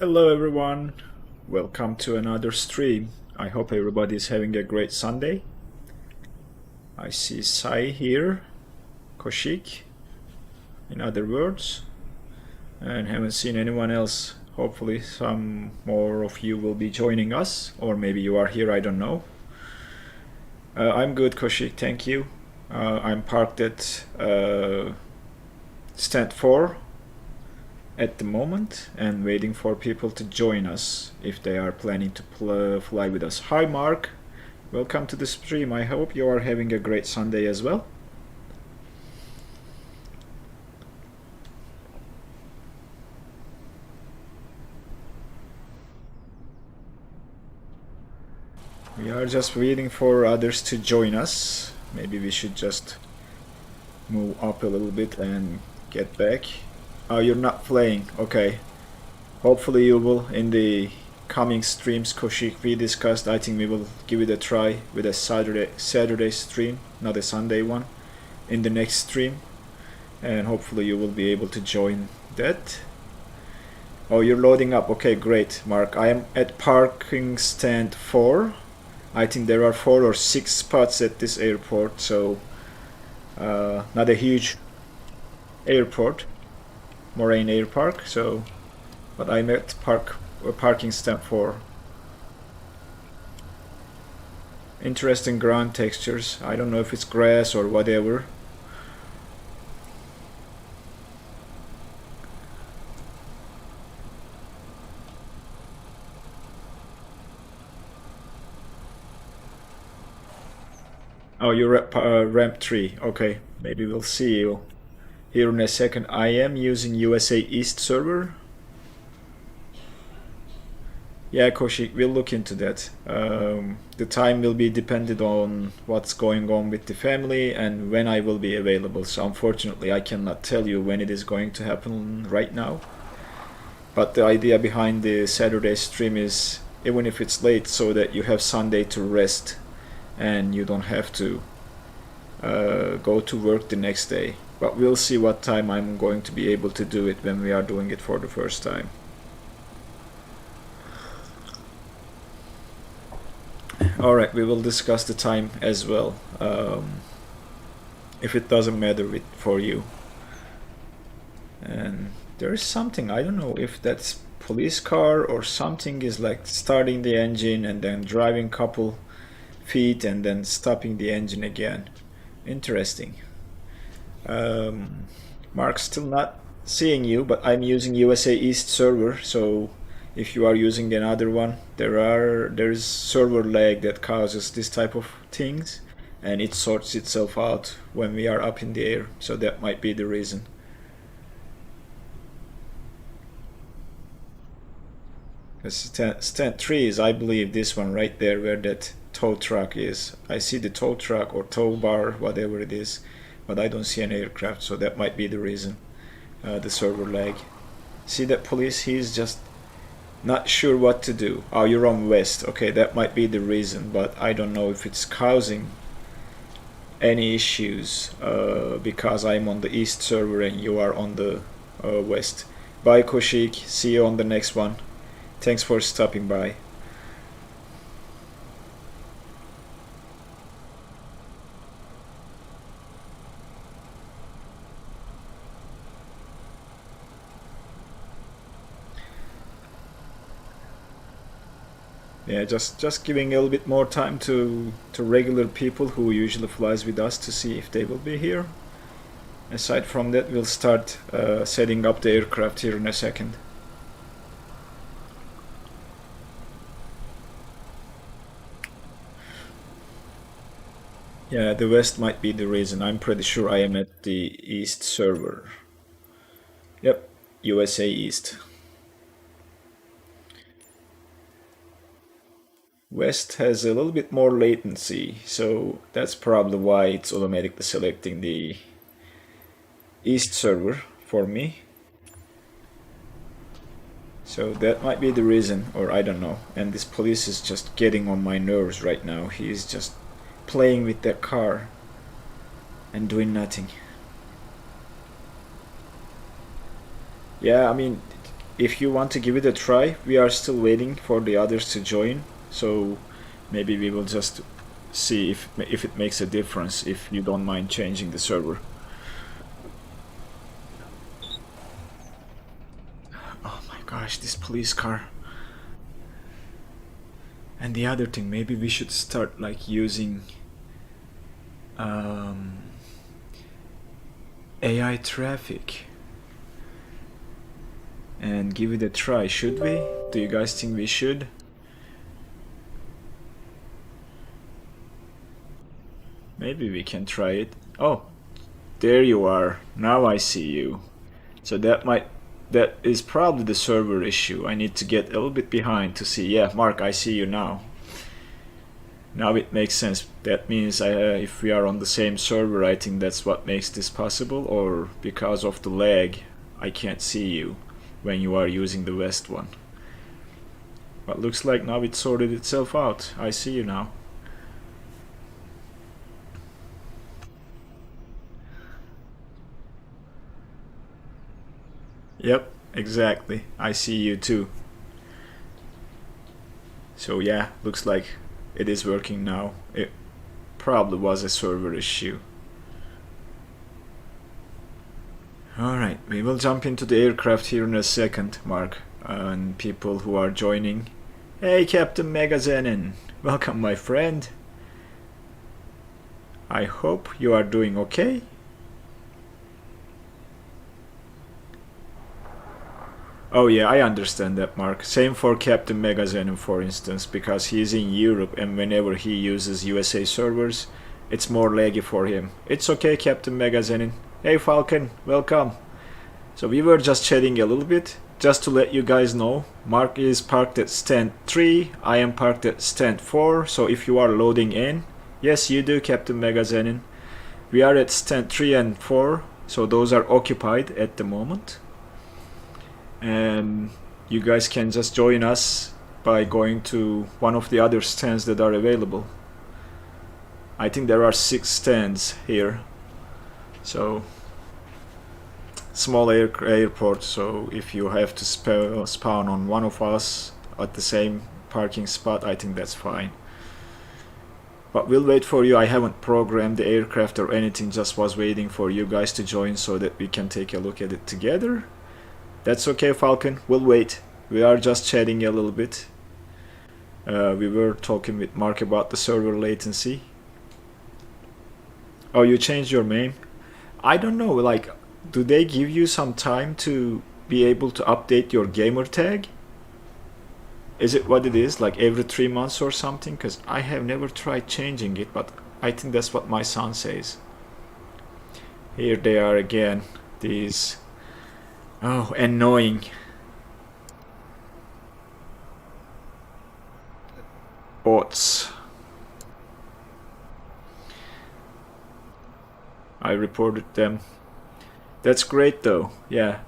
Hello everyone, welcome to another stream. I hope everybody is having a great Sunday. I see Sai here, Koshik, in other words, and haven't seen anyone else. Hopefully some more of you will be joining us, or maybe you are here, I don't know. I'm good, Koshik, thank you. I'm parked at stand 4 at the moment and waiting for people to join us if they are planning to fly with us. Hi Mark, welcome to the stream. I hope you are having a great Sunday as well. We are just waiting for others to join us. Maybe we should just move up a little bit and get back. Oh, you're not playing. Okay. Hopefully you will in the coming streams, Koshik. We discussed, I think we will give it a try with a Saturday stream, not a Sunday one, in the next stream. And hopefully you will be able to join that. Oh, you're loading up. Okay, great, Mark. I am at parking stand 4. I think there are 4 or 6 spots at this airport, so not a huge airport, Moraine Airpark, so but I'm at parking stand 4. Interesting ground textures. I don't know if it's grass or whatever. Oh, you're at ramp 3. Okay, maybe we'll see you here in a second. I am using USA East server. Yeah, Koshik, we'll look into that. The time will be dependent on what's going on with the family and when I will be available. So unfortunately, I cannot tell you when it is going to happen right now. But the idea behind the Saturday stream is, even if it's late, so that you have Sunday to rest and you don't have to go to work the next day. But we'll see what time I'm going to be able to do it when we are doing it for the first time. Alright, we will discuss the time as well, if it doesn't matter for you. And there is something, I don't know if that's police car or something, is like starting the engine and then driving couple feet and then stopping the engine again. Interesting. Mark's still not seeing you, but I'm using USA East server, so if you are using another one, there's server lag that causes this type of things, and it sorts itself out when we are up in the air, so that might be the reason. Stand 3 is, I believe, this one right there where that tow truck is. I see the tow truck or tow bar, whatever it is, but I don't see an aircraft, so that might be the reason, the server lag. See that police, he's just not sure what to do. Oh, you're on west. Okay, that might be the reason, but I don't know if it's causing any issues because I'm on the east server and you are on the west. Bye Koshik, see you on the next one. Thanks for stopping by. Yeah, just giving a little bit more time to regular people who usually flies with us to see if they will be here. Aside from that, we'll start setting up the aircraft here in a second. Yeah, the west might be the reason. I'm pretty sure I am at the east server. Yep, USA East. West has a little bit more latency, so that's probably why it's automatically selecting the east server for me. So that might be the reason, or I don't know. And this police is just getting on my nerves right now. He is just playing with that car and doing nothing. Yeah, I mean, if you want to give it a try, we are still waiting for the others to join, so maybe we will just see if it makes a difference, if you don't mind changing the server. Oh my gosh, this police car. And the other thing, maybe we should start like using AI traffic and give it a try. Should we? Do you guys think we should? Maybe we can try it. Oh, there you are. Now I see you. So that is probably the server issue. I need to get a little bit behind to see. Yeah, Mark, I see you now. Now it makes sense. That means if we are on the same server, I think that's what makes this possible, or because of the lag, I can't see you when you are using the West one. But looks like now it sorted itself out. I see you now. Yep, exactly. I see you too. So yeah, looks like it is working now. It probably was a server issue. Alright, we will jump into the aircraft here in a second, Mark, and people who are joining. Hey, Captain Megazenin, welcome my friend. I hope you are doing okay. Oh yeah, I understand that, Mark. Same for Captain Megazenin, for instance, because he's in Europe and whenever he uses USA servers, it's more laggy for him. It's okay, Captain Megazenin. Hey Falcon, welcome. So we were just chatting a little bit, just to let you guys know. Mark is parked at stand 3, I am parked at stand 4, so if you are loading in, yes you do, Captain Megazenin. We are at stand 3 and 4, so those are occupied at the moment. And you guys can just join us by going to one of the other stands that are available. I think there are 6 stands here, so small airport, so if you have to spawn on one of us at the same parking spot, I think that's fine. But we'll wait for you. I haven't programmed the aircraft or anything, just was waiting for you guys to join so that we can take a look at it together. That's okay, Falcon, we'll wait. We are just chatting a little bit. We were talking with Mark about the server latency. Oh, you changed your name? I don't know, like, do they give you some time to be able to update your gamer tag? Is it what it is, like every 3 months or something? Because I have never tried changing it, but I think that's what my son says. Here they are again, these... Oh, annoying. Bots. I reported them. That's great though, yeah.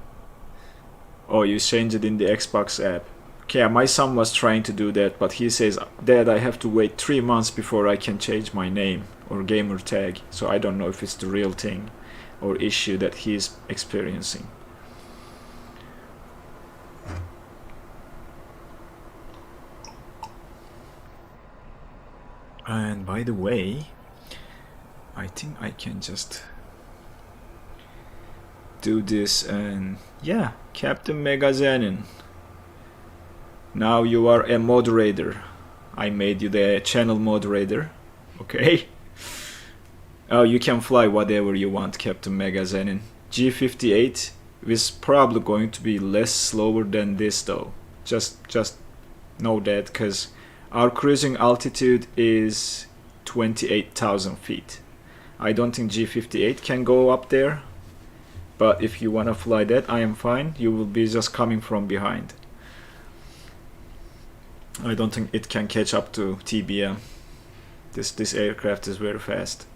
Oh, you changed it in the Xbox app. Okay, yeah, my son was trying to do that, but he says, Dad, I have to wait 3 months before I can change my name or gamer tag. So I don't know if it's the real thing or issue that he's experiencing. And by the way, I think I can just do this, and yeah, Captain Megazenin, now you are a moderator. I made you the channel moderator, okay? Oh, you can fly whatever you want, Captain Megazenin. G58 is probably going to be less slower than this though. Just know that, because our cruising altitude is 28,000 feet. I don't think G58 can go up there, but if you want to fly that, I am fine. You will be just coming from behind. I don't think it can catch up to TBM. This aircraft is very fast.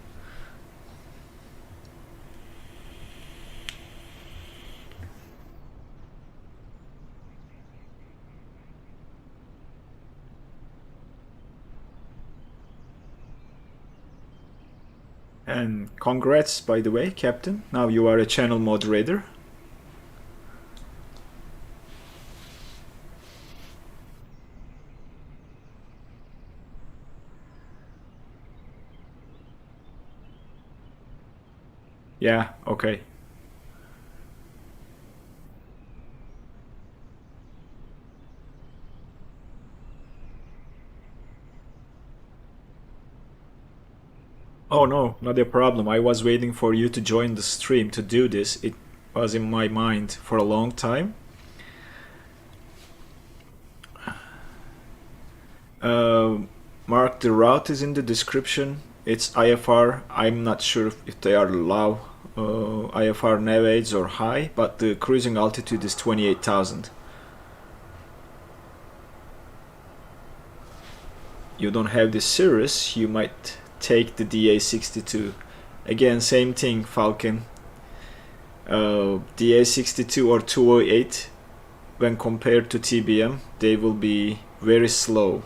And congrats, by the way, Captain. Now you are a channel moderator. Yeah, okay. Oh no, not a problem. I was waiting for you to join the stream to do this. It was in my mind for a long time. Mark, the route is in the description. It's IFR. I'm not sure if they are low IFR nav aids or high, but the cruising altitude is 28,000. You don't have the Cirrus, you might take the DA62. Again, same thing, Falcon. DA62 or 208, when compared to TBM, they will be very slow.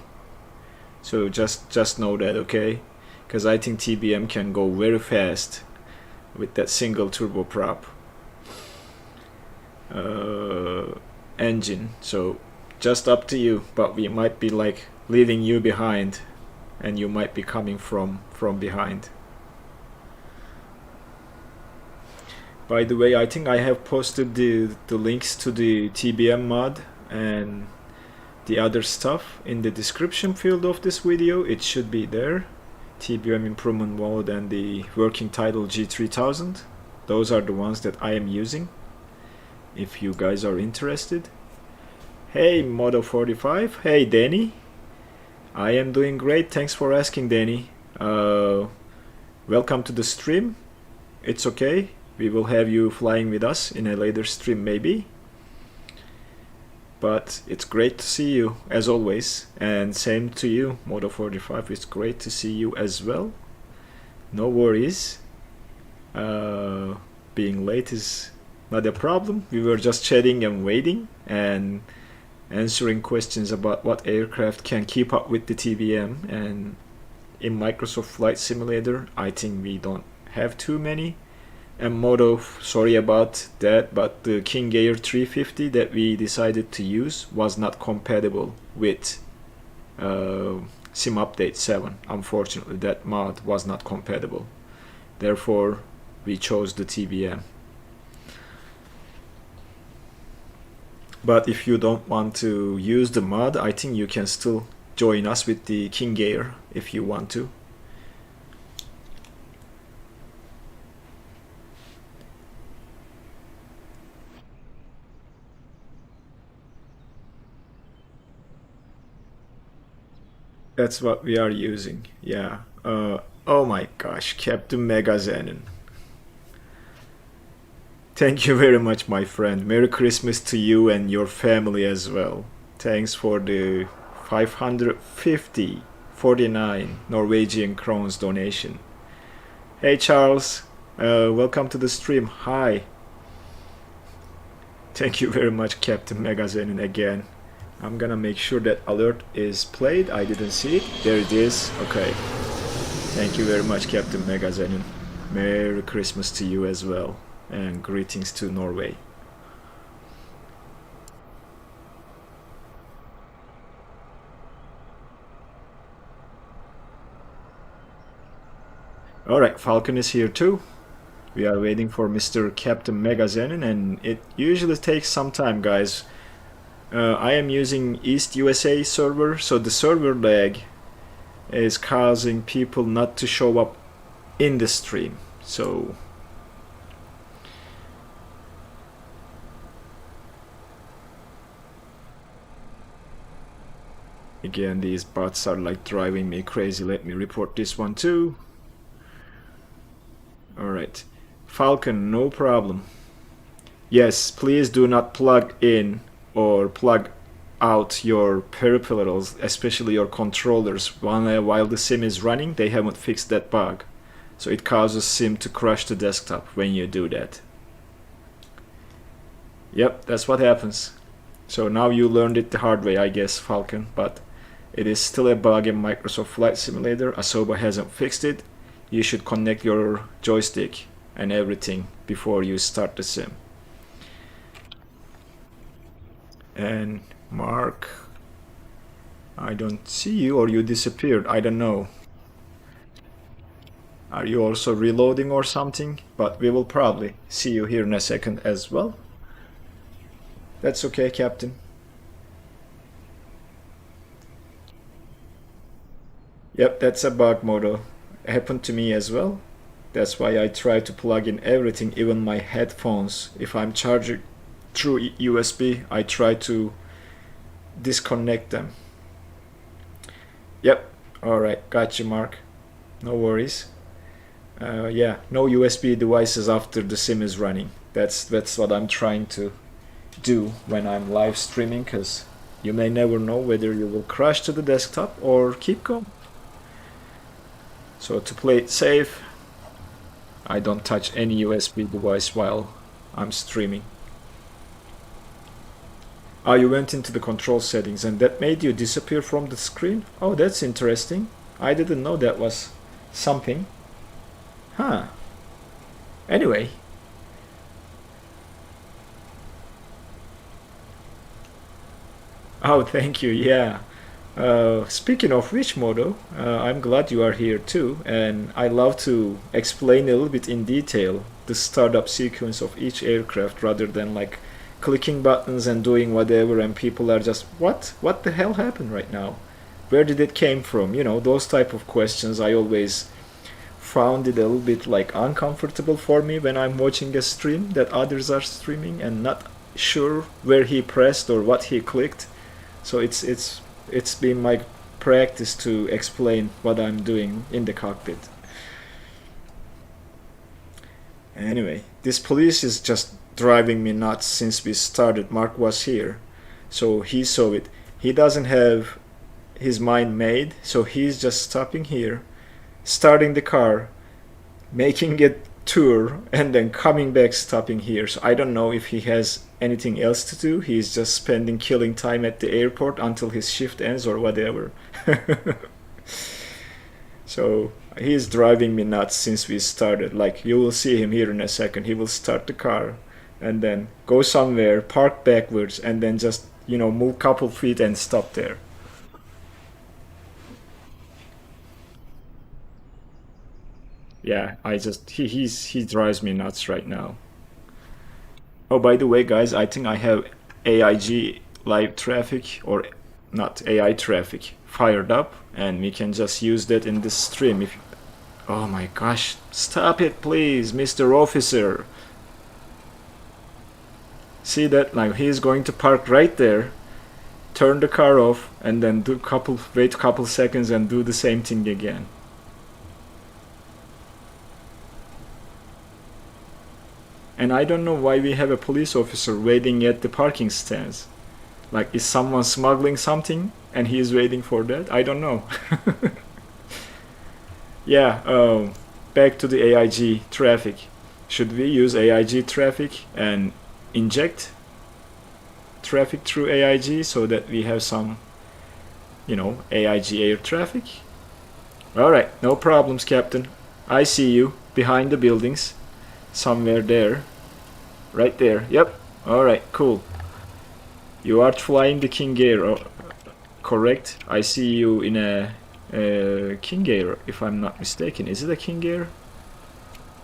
So just know that, okay? Because I think TBM can go very fast with that single turboprop engine. So just up to you, but we might be like leaving you behind, and you might be coming from behind. By the way, I think I have posted the links to the TBM mod and the other stuff in the description field of this video. It should be there. TBM improvement mode and the working title G3000. Those are the ones that I am using, if you guys are interested. Hey Modo45, hey Danny. I am doing great, thanks for asking, Danny. Welcome to the stream. It's okay, we will have you flying with us in a later stream maybe. But it's great to see you as always, and same to you, Modo45. It's great to see you as well. No worries. Being late is not a problem. We were just chatting and waiting and answering questions about what aircraft can keep up with the TBM. And in Microsoft Flight Simulator, I think we don't have too many. And Modo, sorry about that, but the King Air 350 that we decided to use was not compatible with Sim Update 7. Unfortunately, that mod was not compatible. Therefore, we chose the TBM. But if you don't want to use the mod, I think you can still join us with the King Air if you want to. That's what we are using, yeah. Oh my gosh, Captain Megazenon. Thank you very much, my friend. Merry Christmas to you and your family as well. Thanks for the 550.49 Norwegian crowns donation. Hey Charles, welcome to the stream. Hi. Thank you very much, Captain Megazenon, again. I'm gonna make sure that alert is played. I didn't see it. There it is. Okay. Thank you very much, Captain Megazenon. Merry Christmas to you as well. And greetings to Norway. Alright, Falcon is here too. We are waiting for Mr. Captain Megazenon, and it usually takes some time, guys. I am using East USA server, so the server lag is causing people not to show up in the stream. So again, these bots are like driving me crazy. Let me report this one too. Alright, Falcon, no problem. Yes, please do not plug in or plug out your peripherals, especially your controllers, while the sim is running. They haven't fixed that bug, so it causes sim to crash the desktop when you do that. Yep, that's what happens. So now you learned it the hard way, I guess, Falcon, but it is still a bug in Microsoft Flight Simulator. Asoba hasn't fixed it. You should connect your joystick and everything before you start the sim. And Mark, I don't see you, or you disappeared. I don't know. Are you also reloading or something? But we will probably see you here in a second as well. That's okay, Captain. Yep, that's a bug model. It happened to me as well. That's why I try to plug in everything, even my headphones. If I'm charging through USB, I try to disconnect them. Yep, alright, got you, Mark. No worries. Yeah, no USB devices after the sim is running. That's what I'm trying to do when I'm live streaming, because you may never know whether you will crash to the desktop or keep going. So to play it safe, I don't touch any USB device while I'm streaming. Ah, you went into the control settings and that made you disappear from the screen? Oh, that's interesting. I didn't know that was something. Huh. Anyway. Oh, thank you, yeah. Speaking of which, Modo, I'm glad you are here too, and I love to explain a little bit in detail the startup sequence of each aircraft rather than like clicking buttons and doing whatever and people are just, what the hell happened right now? Where did it came from? You know, those type of questions. I always found it a little bit like uncomfortable for me when I'm watching a stream that others are streaming and not sure where he pressed or what he clicked. So it's been my practice to explain what I'm doing in the cockpit. Anyway, this police is just driving me nuts since we started. Mark was here, so he saw it. He doesn't have his mind made, so he's just stopping here, starting the car, making a tour, and then coming back, stopping here. So I don't know if he has anything else to do. He's just spending killing time at the airport until his shift ends or whatever. So he's driving me nuts since we started. Like, you will see him here in a second. He will start the car and then go somewhere, park backwards, and then just, you know, move a couple feet and stop there. Yeah, he drives me nuts right now. Oh, by the way, guys, I think I have AIG live traffic, or not AI traffic, fired up, and we can just use that in this stream. If oh my gosh, stop it, please, Mr. Officer. See that? Like, he's going to park right there, turn the car off, and then wait a couple seconds and do the same thing again. And I don't know why we have a police officer waiting at the parking stands. Like, is someone smuggling something and he is waiting for that? I don't know. Yeah, back to the AIG traffic. Should we use AIG traffic and inject traffic through AIG so that we have some, you know, AIG air traffic? Alright, no problems, Captain. I see you behind the buildings. Somewhere there. Right there. Yep. Alright, cool. You are flying the King Air, correct? I see you in a King Air, if I'm not mistaken. Is it a King Air?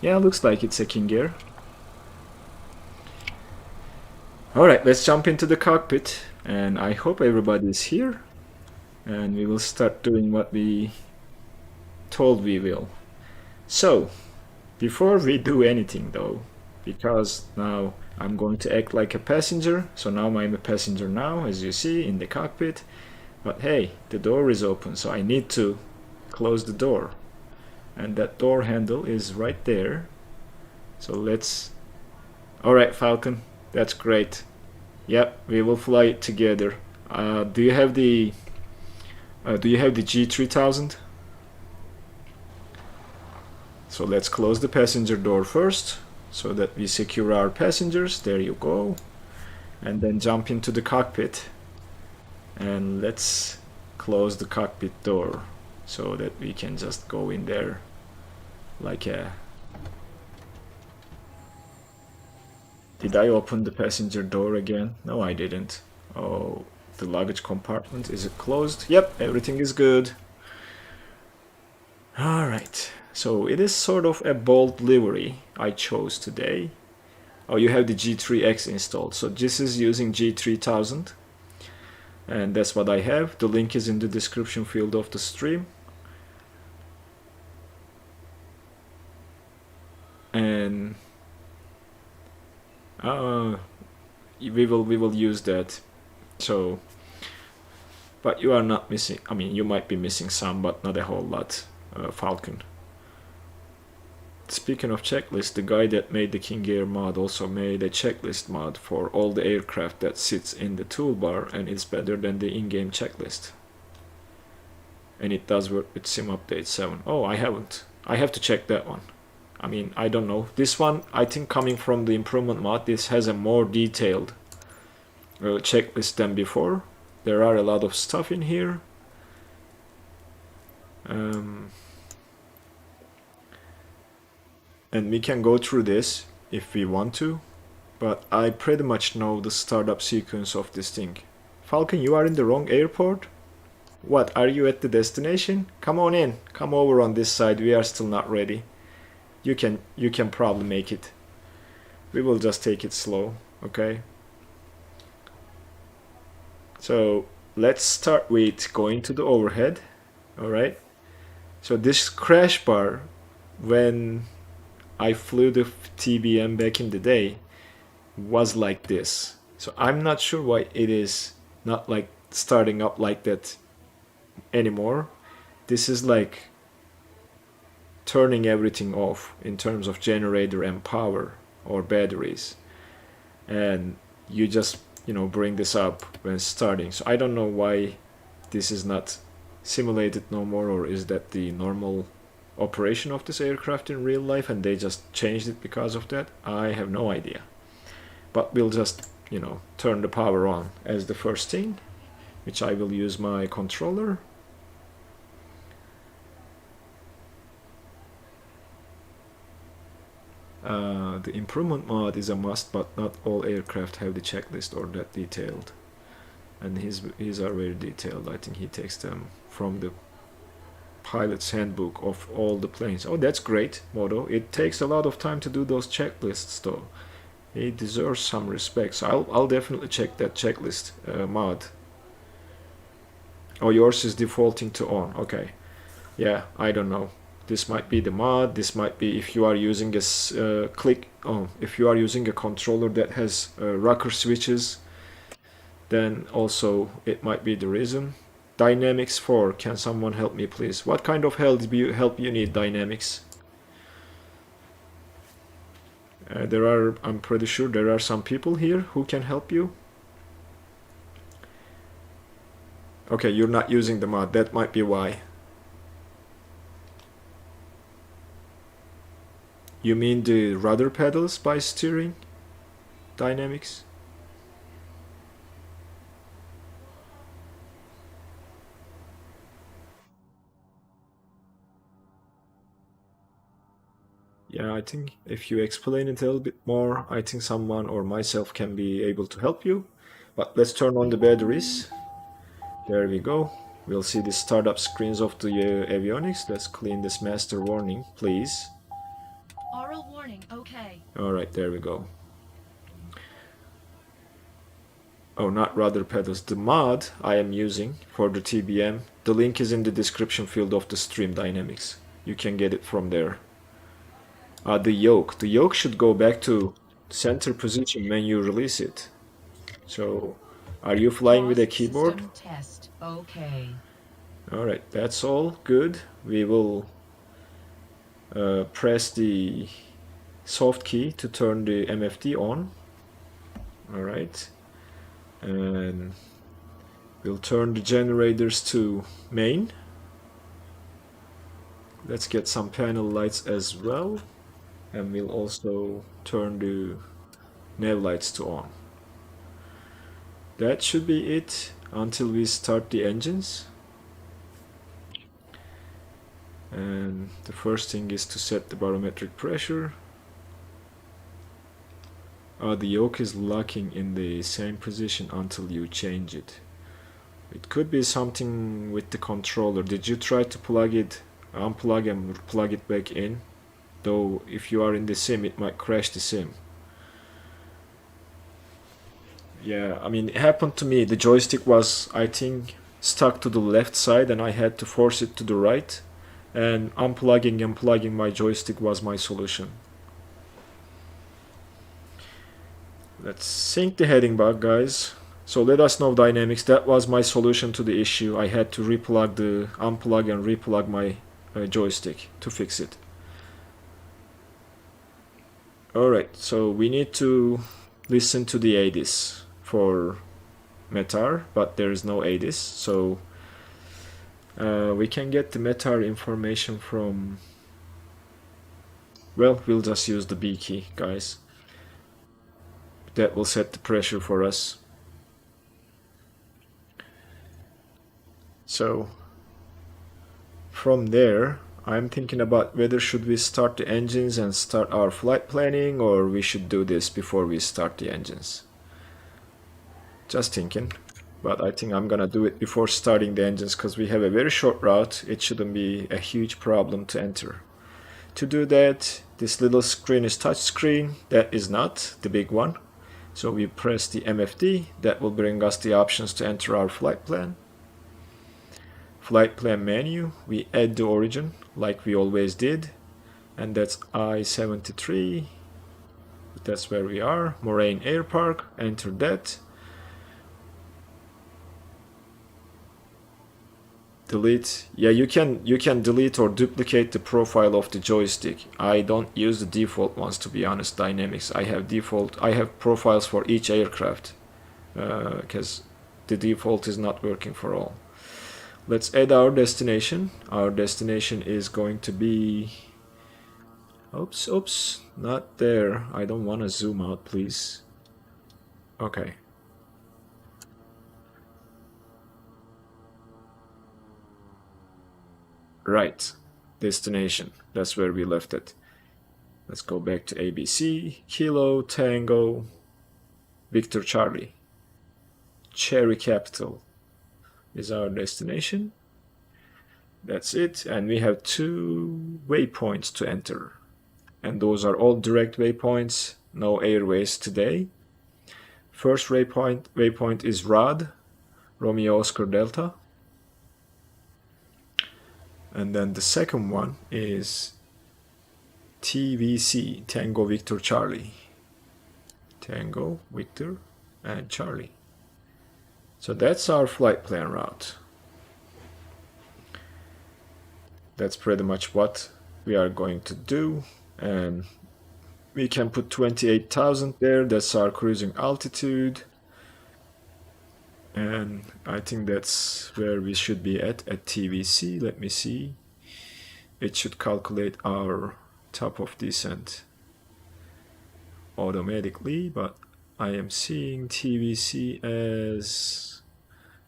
Yeah, looks like it's a King Air. Alright, let's jump into the cockpit. And I hope everybody is here. And we will start doing what we told we will. So, before we do anything though, because now I'm going to act like a passenger, so now I'm a passenger now, as you see, in the cockpit. But hey, the door is open, so I need to close the door. And that door handle is right there. So let's... Alright, Falcon, that's great. Yep, we will fly it together. Do you have the G3000? So let's close the passenger door first, so that we secure our passengers. There you go. And then jump into the cockpit. And let's close the cockpit door, so that we can just go in there like a... Did I open the passenger door again? No, I didn't. Oh, the luggage compartment, is it closed? Yep, everything is good. Alright. So it is sort of a bold livery I chose today. Oh, you have the G3X installed. So this is using G3000. And that's what I have. The link is in the description field of the stream. And we will use that. So, but you are not missing, I mean, you might be missing some, but not a whole lot, Falcon. Speaking of checklist, the guy that made the King Air mod also made a checklist mod for all the aircraft that sits in the toolbar, and it's better than the in-game checklist. And it does work with Sim Update 7. Oh, I haven't. I have to check that one. I mean, I don't know. This one, I think coming from the improvement mod, this has a more detailed checklist than before. There are a lot of stuff in here. And we can go through this if we want to, but I pretty much know the startup sequence of this thing. Falcon, you are in the wrong airport? What, are you at the destination? Come on in, come over on this side, we are still not ready. You can probably make it. We will just take it slow, okay? So let's start with going to the overhead, alright? So this crash bar, when I flew the TBM back in the day, was like this. So I'm not sure why it is not like starting up like that anymore. This is like turning everything off in terms of generator and power or batteries, and you just, you know, bring this up when starting. So I don't know why this is not simulated no more, or is that the normal operation of this aircraft in real life and they just changed it because of that? I have no idea. But we'll just, you know, turn the power on as the first thing, which I will use my controller. The improvement mod is a must, but not all aircraft have the checklist or that detailed. And his are very detailed. I think he takes them from the pilot's handbook of all the planes. Oh, that's great, Moto. It takes a lot of time to do those checklists, though. He deserves some respect. So I'll definitely check that checklist mod. Oh, yours is defaulting to on. Okay. Yeah, I don't know. This might be the mod. This might be if you are using a if you are using a controller that has rocker switches, then also it might be the reason. Dynamics 4. Can someone help me, please? What kind of help you need, Dynamics? I'm pretty sure there are some people here who can help you. Okay, you're not using the mod. That might be why. You mean the rudder pedals by steering? Dynamics? Yeah, I think if you explain it a little bit more, I think someone or myself can be able to help you. But let's turn on the batteries. There we go. We'll see the startup screens of the avionics. Let's clean this master warning, please. Oral warning, okay. Alright, there we go. Oh, not rudder pedals. The mod I am using for the TBM, the link is in the description field of the stream, Dynamics. You can get it from there. The yoke should go back to center position when you release it. So, are you flying with a keyboard? System test, okay. Alright, that's all good. We will press the soft key to turn the MFD on. Alright, and we'll turn the generators to main. Let's get some panel lights as well, and we'll also turn the nav lights to on. That should be it until we start the engines. And the first thing is to set the barometric pressure. The yoke is locking in the same position until you change it. It could be something with the controller. Did you try to plug it unplug and plug it back in. Though if you are in the sim, it might crash the sim. Yeah, I mean, it happened to me. The joystick was, I think, stuck to the left side and I had to force it to the right. And unplugging and plugging my joystick was my solution. Let's sync the heading bug, guys. So let us know dynamics. That was my solution to the issue. I had to unplug and replug my joystick to fix it. Alright, so we need to listen to the ADIS for METAR, but there is no ADIS, so we can get the METAR information from, well, we'll just use the B key, guys. That will set the pressure for us. So from there, I'm thinking about whether should we start the engines and start our flight planning, or we should do this before we start the engines. Just thinking, but I think I'm gonna do it before starting the engines because we have a very short route. It shouldn't be a huge problem to enter. To do that, this little screen is touch screen. That is not the big one. So we press the MFD. That will bring us the options to enter our flight plan. Flight plan menu, we add the origin like we always did, and that's I73. That's where we are. Moraine Airpark, enter that. Delete. Yeah, you can delete or duplicate the profile of the joystick. I don't use the default ones, to be honest. Dynamics. I have profiles for each aircraft because the default is not working for all. Let's add our destination. Our destination is going to be, oops, not there. I don't want to zoom out, please. Okay. Right, destination. That's where we left it. Let's go back to ABC. Kilo, Tango, Victor Charlie. Cherry Capital is our destination. That's it, and we have 2 waypoints to enter. And those are all direct waypoints, no airways today. First waypoint is ROD, Romeo Oscar Delta. And then the second one is TVC, Tango Victor Charlie. Tango, Victor, and Charlie. So that's our flight plan route. That's pretty much what we are going to do. And we can put 28,000 there. That's our cruising altitude. And I think that's where we should be at TVC. Let me see. It should calculate our top of descent automatically, but I am seeing TVC as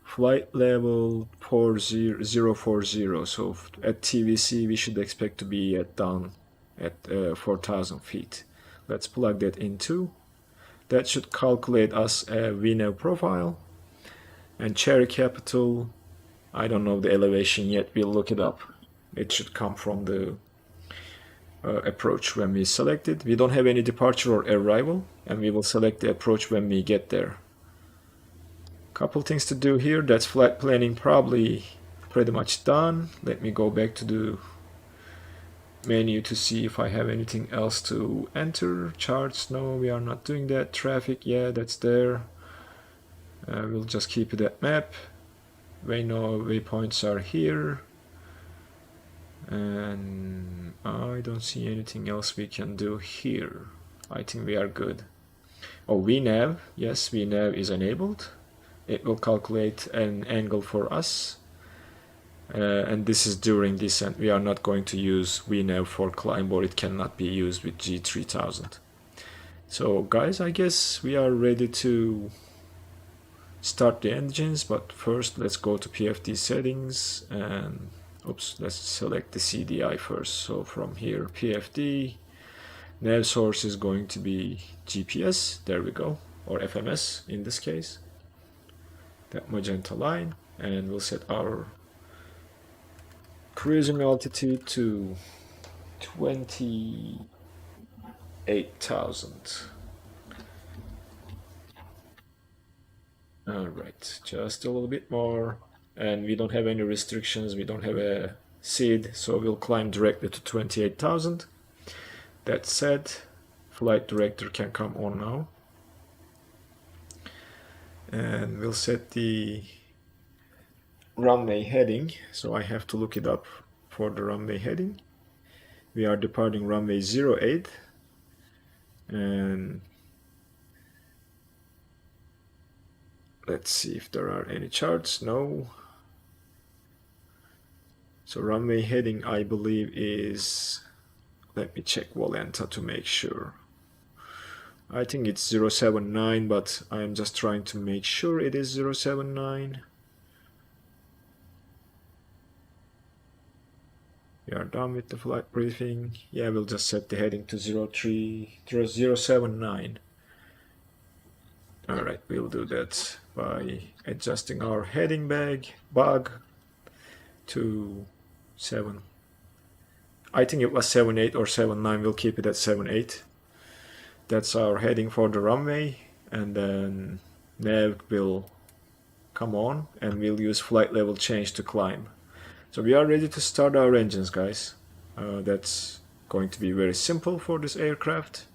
flight level 040. So at TVC we should expect to be down at 4,000 feet. Let's plug that in too. That should calculate us a VNAV profile. And Cherry Capital, I don't know the elevation yet, we'll look it up. It should come from the approach when we select it. We don't have any departure or arrival, and we will select the approach when we get there. Couple things to do here. That's flight planning probably pretty much done. Let me go back to the menu to see if I have anything else to enter. Charts, no, we are not doing that. Traffic, yeah, that's there. We'll just keep it at map. Waypoints are here. And I don't see anything else we can do here. I think we are good. Oh, VNAV, yes, VNAV is enabled. It will calculate an angle for us. And this is during descent. We are not going to use VNAV for climb, or it cannot be used with G3000. So guys, I guess we are ready to start the engines, but first let's go to Pft Settings and let's select the CDI first. So from here, Pft, nav source is going to be GPS, there we go, or FMS in this case, that magenta line, and we'll set our Cruising altitude to 28,000. Alright, just a little bit more. And we don't have any restrictions, we don't have a seed, so we'll climb directly to 28,000. That said, flight director can come on now. And we'll set the runway heading, so I have to look it up for the runway heading. We are departing runway 08, and let's see if there are any charts. No. So runway heading, I believe, is, let me check Volanta to make sure. I think it's 079, but I am just trying to make sure it is 079. We are done with the flight briefing. Yeah, we'll just set the heading to 079. Alright, we'll do that by adjusting our heading bug to 7. I think it was 78 or 79. We'll keep it at 78. That's our heading for the runway, and then nav will come on and we'll use flight level change to climb. So we are ready to start our engines, guys. That's going to be very simple for this aircraft.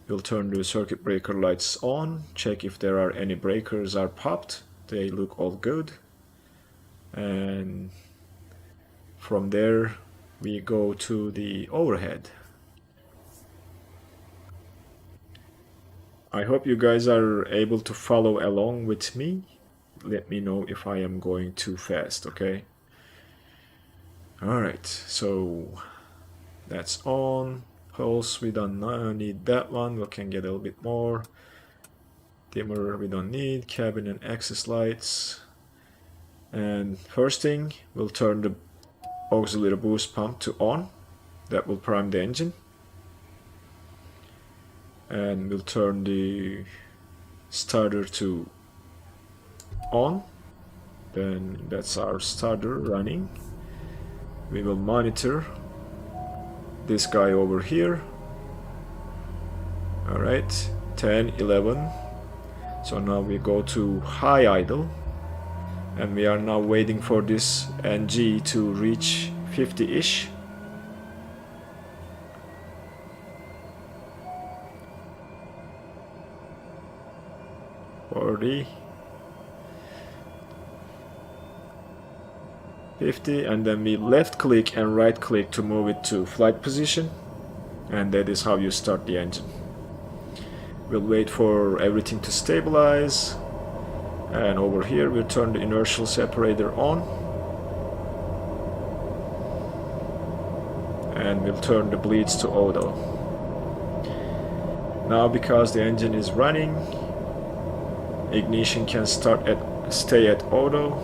We'll turn the circuit breaker lights on, check if there are any breakers are popped. They look all good. And from there we go to the overhead. I hope you guys are able to follow along with me. Let me know if I am going too fast, okay? Alright, so that's on. Pulse, we don't need that one. We can get a little bit more. Dimmer, we don't need. Cabin and access lights. And first thing, we'll turn the auxiliary boost pump to on. That will prime the engine. And we'll turn the starter to on. Then that's our starter running. We will monitor this guy over here. Alright, 10, 11. So now we go to high idle, and we are now waiting for this NG to reach 50-ish. Forty, 50, and then we left click and right click to move it to flight position, and that is how you start the engine. We'll wait for everything to stabilize, and over here we'll turn the inertial separator on, and we'll turn the bleeds to auto. Now, because the engine is running, ignition can stay at auto,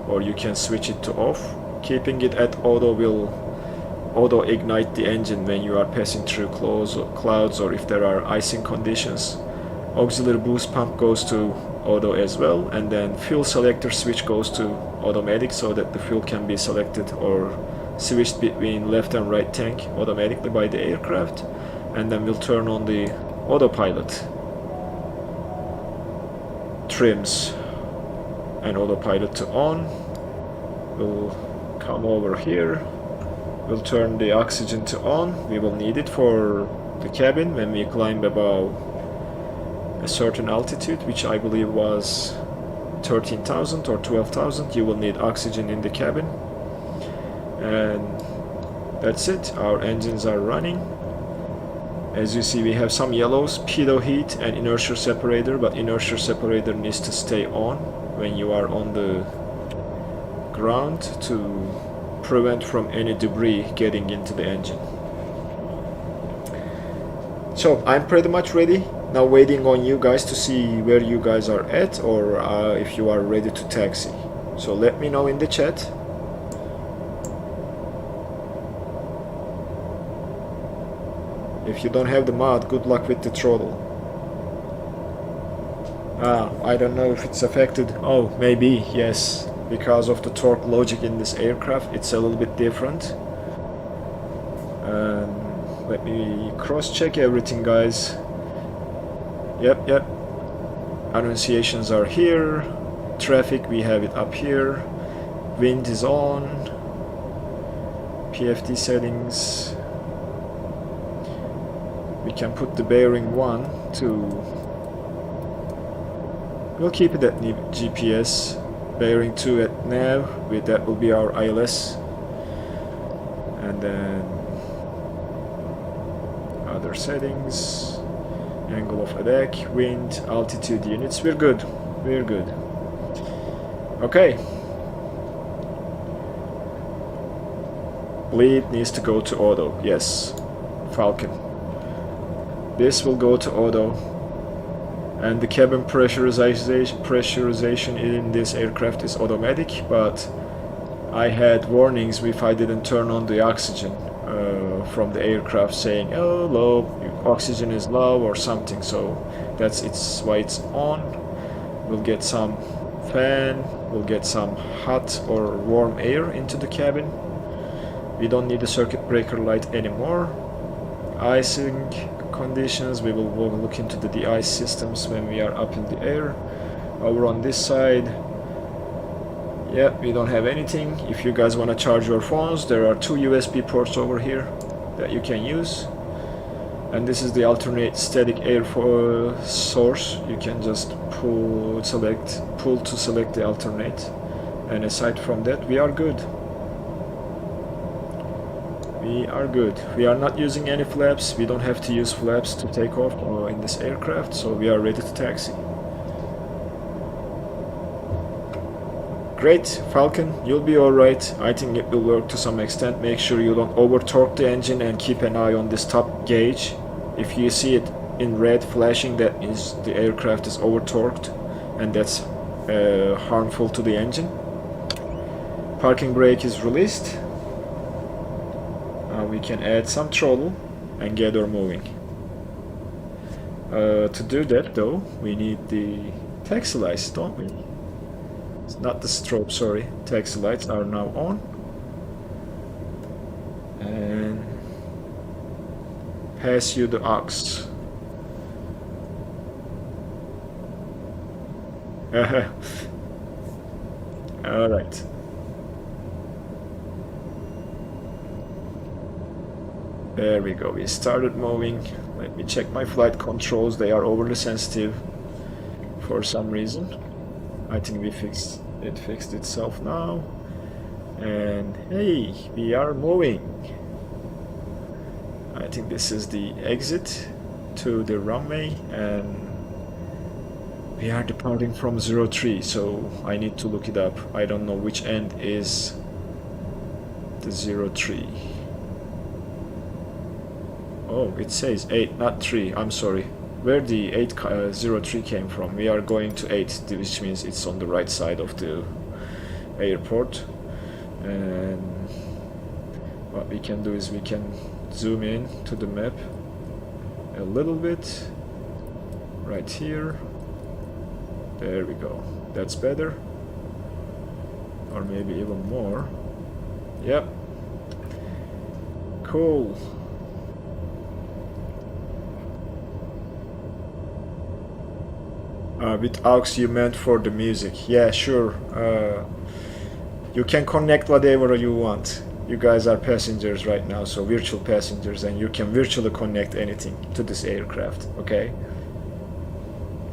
or you can switch it to off. Keeping it at auto will auto ignite the engine when you are passing through clouds or if there are icing conditions. Auxiliary boost pump goes to auto as well, and then fuel selector switch goes to automatic so that the fuel can be selected or switched between left and right tank automatically by the aircraft. And then we'll turn on the autopilot trims and autopilot to on. We'll come over here, we'll turn the oxygen to on. We will need it for the cabin when we climb above a certain altitude, which I believe was 13,000 or 12,000. You will need oxygen in the cabin, and that's it. Our engines are running. As you see, we have some yellows, pitot heat and inertial separator, but inertial separator needs to stay on when you are on the ground to prevent from any debris getting into the engine. So I'm pretty much ready. Now waiting on you guys to see where you guys are at, or if you are ready to taxi. So let me know in the chat. If you don't have the mod, good luck with the throttle. I don't know if it's affected. Oh, maybe, yes. because of the torque logic in this aircraft. It's a little bit different. Let me cross-check everything, guys. Yep. Annunciations are here. Traffic, we have it up here. Wind is on. Pft settings. We can put the bearing 1 to... We'll keep it at GPS. Bearing 2 at nav. With that will be our ILS. And then other settings. Angle of attack, wind, altitude units. We're good. Okay. Bleed needs to go to auto. Yes. Falcon. This will go to auto. And the cabin pressurization in this aircraft is automatic, but I had warnings if I didn't turn on the oxygen from the aircraft saying, oh, low, oxygen is low or something, so that's why it's on. We'll get some fan, we'll get some hot or warm air into the cabin. We don't need the circuit breaker light anymore. Icing conditions, we will look into the de-ice systems when we are up in the air. Over on this side, yeah, we don't have anything. If you guys want to charge your phones, there are 2 USB ports over here that you can use. And this is the alternate static air source. You can just pull to select the alternate. And aside from that, we are good. We are not using any flaps. We don't have to use flaps to take off in this aircraft, so we are ready to taxi. Great, Falcon, you'll be alright. I think it will work to some extent. Make sure you don't over torque the engine and keep an eye on this top gauge. If you see it in red flashing, that is the aircraft is over torqued, and that's harmful to the engine. Parking brake is released. We can add some throttle and get her moving. To do that though, we need the taxi lights, don't we? It's not the strobe, sorry. Taxi lights are now on. And pass you the aux. Alright. There we go, we started moving. Let me check my flight controls, they are overly sensitive for some reason. I think it fixed itself now. And hey, we are moving. I think this is the exit to the runway, and we are departing from 03, so I need to look it up. I don't know which end is the 03. Oh, it says 8, not 3. I'm sorry. Where the 803 came from. We are going to 8, which means it's on the right side of the airport. And what we can do is we can zoom in to the map a little bit. Right here. There we go. That's better. Or maybe even more. Yep. Cool. With aux you meant for the music. Yeah, sure. You can connect whatever you want. You guys are passengers right now, so virtual passengers, and you can virtually connect anything to this aircraft. Okay.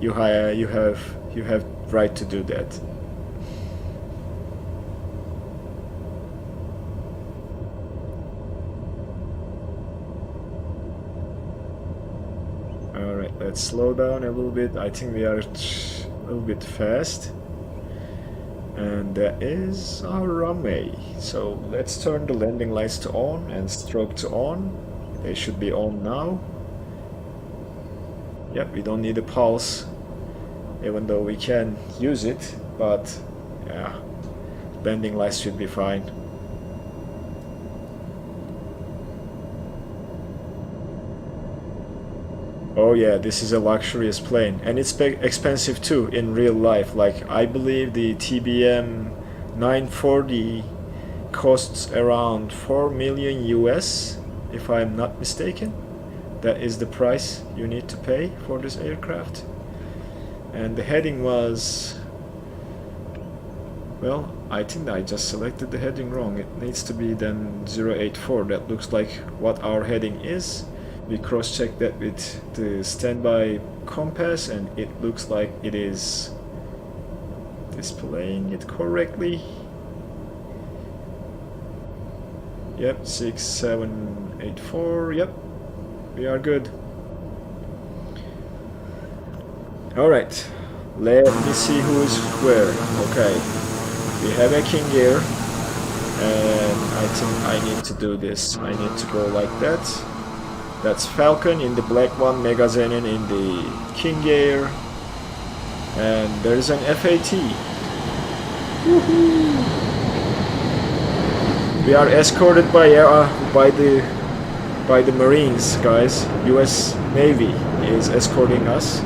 You have right to do that. Alright, let's slow down a little bit. I think we are a little bit fast. And that is our runway. So let's turn the landing lights to on and strobe to on. They should be on now. Yep, we don't need a pulse, even though we can use it, but yeah, landing lights should be fine. Oh yeah, this is a luxurious plane, and it's expensive too in real life. Like, I believe the TBM 940 costs around 4 million US, if I'm not mistaken. That is the price you need to pay for this aircraft. And the heading was, well, I think I just selected the heading wrong. It needs to be then 084. That looks like what our heading is. We cross-checked that with the standby compass, and it looks like it is displaying it correctly. Yep, 6784. Yep, we are good. Alright, let me see who is where. Okay, we have a King Air, and I think I need to do this. I need to go like that. That's Falcon in the black one, Mega Xenon in the King Air, and there's an FAT. Woohoo! We are escorted by the Marines, guys. US Navy is escorting us.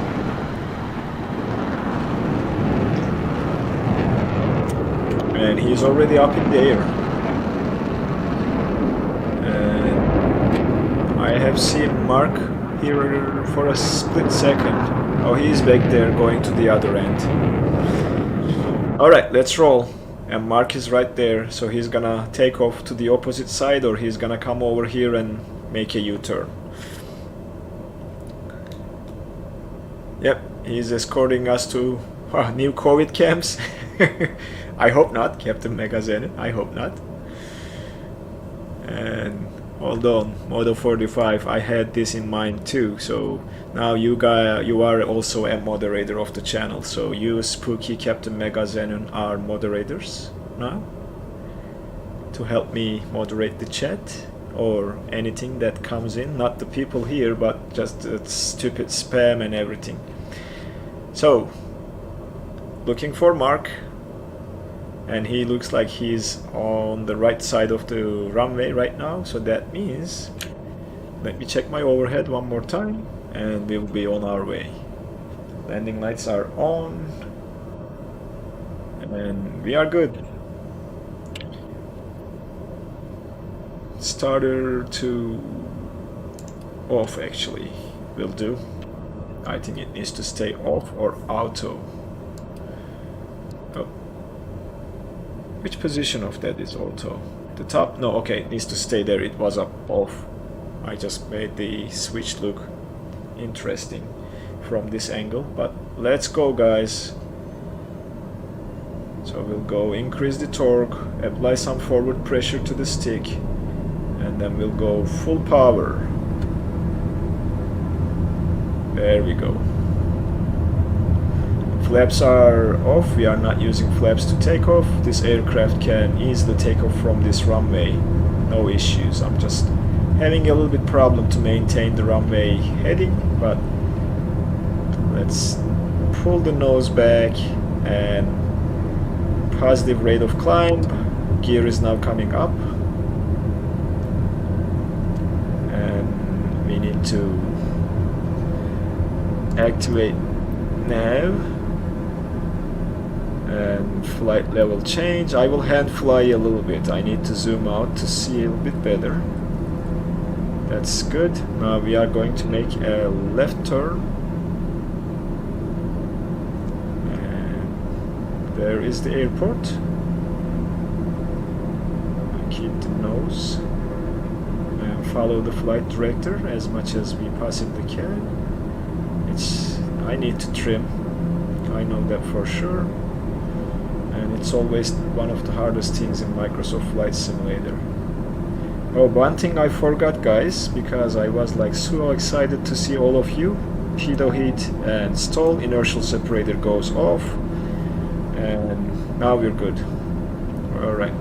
And he's already up in the air. And I have seen Mark here for a split second. Oh, he's back there going to the other end. Alright, let's roll. And Mark is right there, so he's gonna take off to the opposite side, or he's gonna come over here and make a U-turn. Yep, he's escorting us to new COVID camps. I hope not, Captain Mega Xenon, I hope not. And hold on, Modo 45, I had this in mind too, so now you are also a moderator of the channel, so you, Spooky, Captain Mega Xenon are moderators now to help me moderate the chat or anything that comes in, not the people here, but just the stupid spam and everything. So, looking for Mark, and he looks like he's on the right side of the runway right now, so that means, let me check my overhead one more time, and we'll be on our way. Landing lights are on, and we are good. Starter to off actually will do. I think it needs to stay off or auto. Oh. Which position of that is auto? The top? No, okay, it needs to stay there. It was up off. I just made the switch look interesting from this angle, but let's go, guys. So we'll go increase the torque, apply some forward pressure to the stick, and then we'll go full power. There we go. Flaps are off. We are not using flaps to take off. This aircraft can easily take off from this runway, no issues. I'm just having a little bit problem to maintain the runway heading, but let's pull the nose back and positive rate of climb. Gear is now coming up, and we need to activate nav and flight level change. I will hand fly a little bit. I need to zoom out to see a little bit better. That's good. Now we are going to make a left turn, and there is the airport. Keep the nose and follow the flight director as much as we possibly can. I need to trim, I know that for sure, and it's always one of the hardest things in Microsoft Flight Simulator. Oh, one thing I forgot, guys, because I was like so excited to see all of you. Pitot heat and stall, inertial separator goes off, and now we're good. Alright,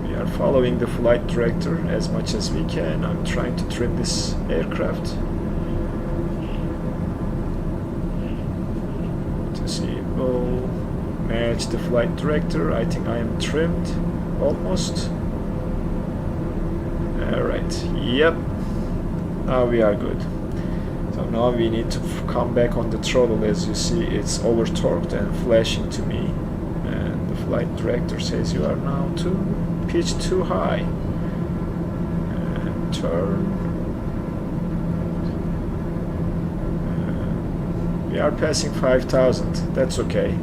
we are following the flight director as much as we can. I'm trying to trim this aircraft. Will match the flight director. I think I am trimmed almost. Alright, yep, now we are good. So now we need to come back on the throttle. As you see, it's over torqued and flashing to me, and the flight director says you are now pitched too high. And turn. We are passing 5,000. That's okay.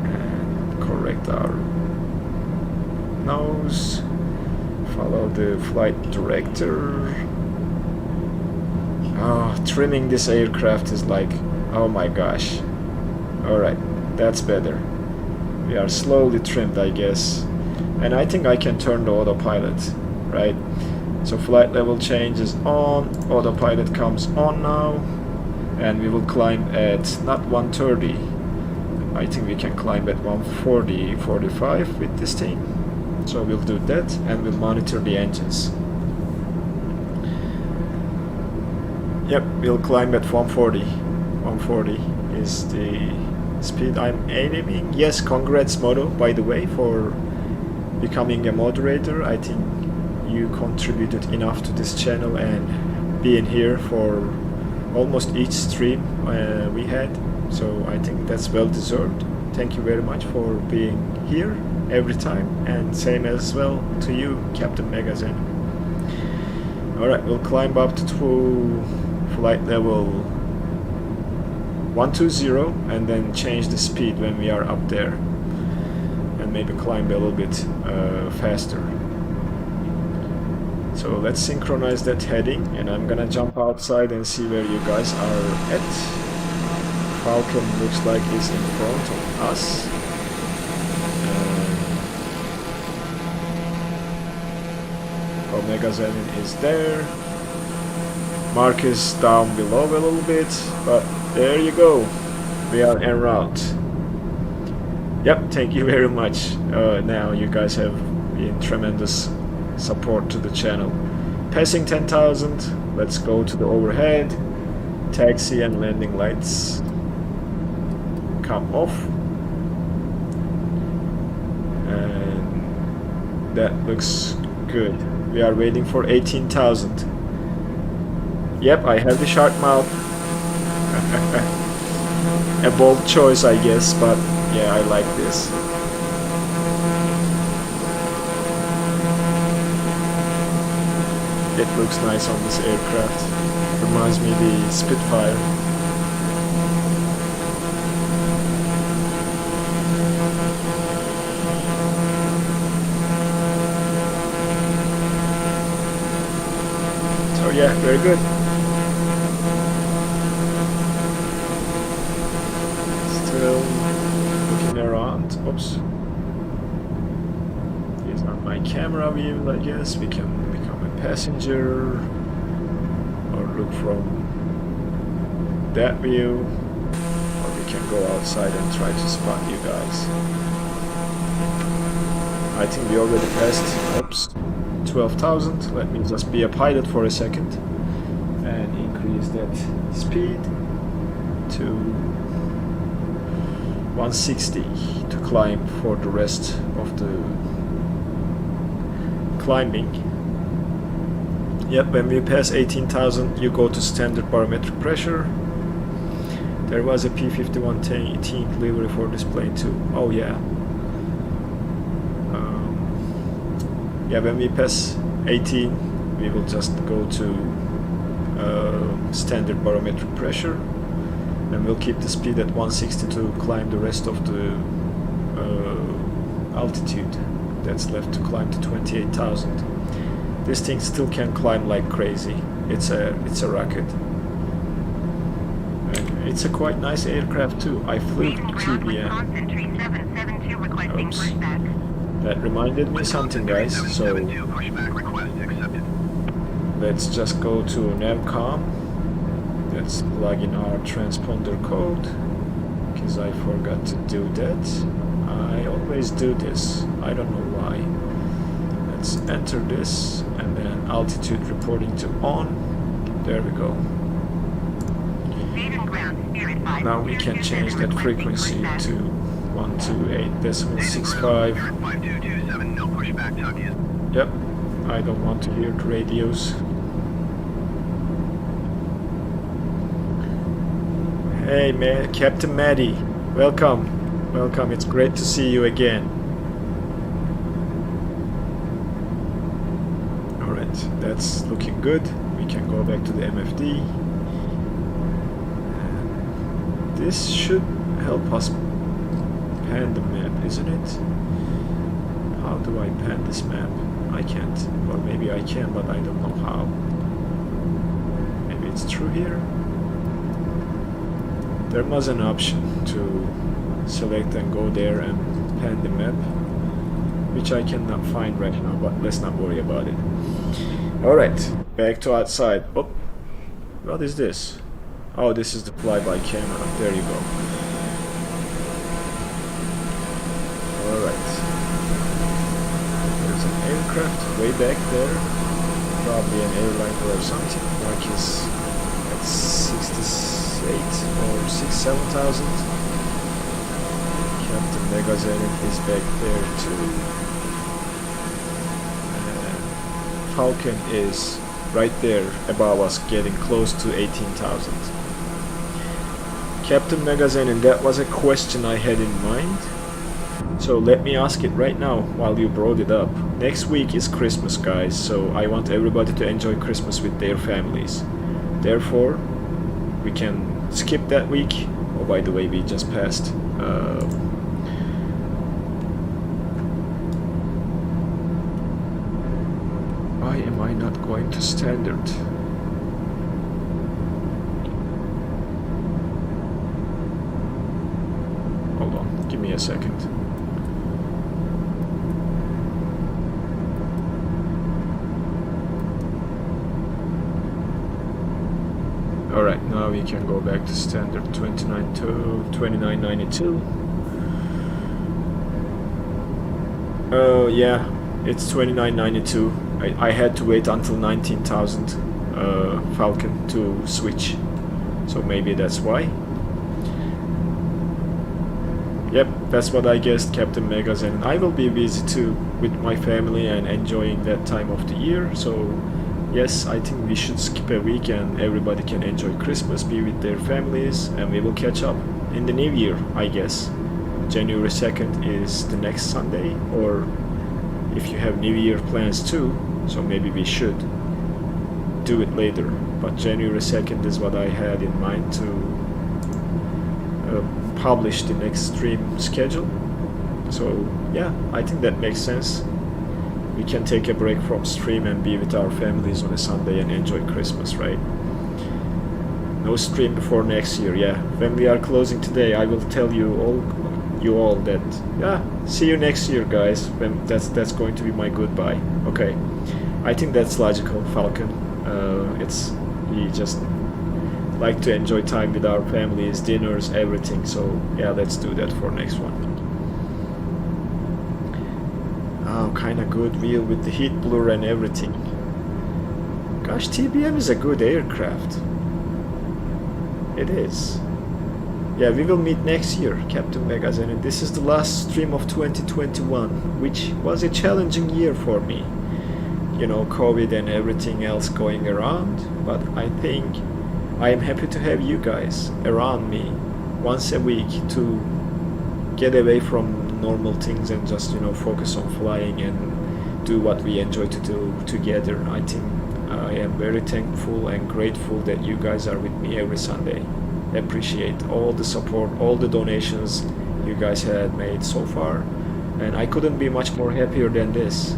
And correct our nose. Follow the flight director. Oh, trimming this aircraft is like, oh my gosh. Alright, that's better. We are slowly trimmed, I guess. And I think I can turn the autopilot, right? So flight level change is on, autopilot comes on now, and we will climb at not 130. I think we can climb at 140, 45 with this thing. So we'll do that, and we'll monitor the engines. Yep, we'll climb at 140. 140 is the speed I'm aiming. Yes, congrats Moto, by the way, for becoming a moderator. I think you contributed enough to this channel and being here for almost each stream we had. So I think that's well deserved. Thank you very much for being here every time, and same as well to you, Captain Magazine. Alright, we'll climb up to flight level 120 and then change the speed when we are up there, and maybe climb a little bit faster. So let's synchronize that heading, and I'm gonna jump outside and see where you guys are at. Falcon looks like is in front of us. Omega Zenith is there. Marcus down below a little bit, but there you go. We are en route. Yep, thank you very much. Now you guys have been tremendous support to the channel. Passing 10,000. Let's go to the overhead. Taxi and landing lights come off. And that looks good. We are waiting for 18,000. Yep, I have the shark mouth. A bold choice, I guess, but yeah, I like this. It looks nice on this aircraft. Reminds me of the Spitfire. So yeah, very good. Still looking around. Oops. Here's not my camera view, I guess. We can become a passenger or look from that view, or we can go outside and try to spot you guys. I think we already passed, oops, 12,000. Let me just be a pilot for a second and increase that speed to 160 to climb for the rest of the climbing. Yep, when we pass 18,000 you go to standard barometric pressure. There was a P51 tank delivery for this plane too. Oh yeah. Yeah, when we pass 18 we will just go to standard barometric pressure, and we'll keep the speed at 160 to climb the rest of the altitude that's left to climb to 28,000. This thing still can climb like crazy. It's a rocket. And it's a quite nice aircraft too. I flew TBM. Oops. That reminded me something, guys. So let's just go to Navcom. Let's plug in our transponder code, because I forgot to do that. I always do this. I don't know why. Let's enter this, and then altitude reporting to on. There we go. Now we can change that frequency to 128.65. Yep, I don't want to hear the radios. Hey, Captain Maddie. Welcome. Welcome. It's great to see you again. Alright, that's looking good. We can go back to the MFD. And this should help us pan the map, isn't it? How do I pan this map? I can't. Or maybe I can, but I don't know how. Maybe it's through here. There was an option to select and go there and pan the map, which I cannot find right now, but let's not worry about it. Alright, back to outside. Oh, what is this? Oh, this is the flyby camera. There you go. Alright. There's an aircraft way back there. Probably an airliner or something. Mark is at 68 or 7,000. Captain Megazenith is back there too. And Falcon is right there above us, getting close to 18,000. Captain Megazenith, that was a question I had in mind. So let me ask it right now while you brought it up. Next week is Christmas, guys, so I want everybody to enjoy Christmas with their families. Therefore, we can skip that week. Oh, by the way, we just passed. Why am I not going to standard? Hold on, give me a second. Alright, now we can go back to standard 2992. Oh yeah, it's 2992. I had to wait until 19,000 Falcon to switch, so maybe that's why. Yep, that's what I guessed, Captain Megas, and I will be busy too with my family and enjoying that time of the year, so yes, I think we should skip a week and everybody can enjoy Christmas, be with their families, and we will catch up in the new year, I guess. January 2nd is the next Sunday, or if you have New Year plans too, so maybe we should do it later. But January 2nd is what I had in mind to publish the next stream schedule. So yeah, I think that makes sense. We can take a break from stream and be with our families on a Sunday and enjoy Christmas, right? No stream before next year, yeah. When we are closing today, I will tell you all that, yeah, see you next year, guys. When that's going to be my goodbye. Okay, I think that's logical, Falcon. We just like to enjoy time with our families, dinners, everything. So yeah, let's do that for next one. Oh, kind of good wheel with the heat blur and everything. Gosh, TBM is a good aircraft. It is. Yeah, we will meet next year, Captain Megazan, and this is the last stream of 2021, which was a challenging year for me. You know, COVID and everything else going around, but I think I am happy to have you guys around me once a week to get away from normal things and just, you know, focus on flying and do what we enjoy to do together. I think I am very thankful and grateful that you guys are with me every Sunday. Appreciate all the support, all the donations you guys had made so far, and I couldn't be much more happier than this.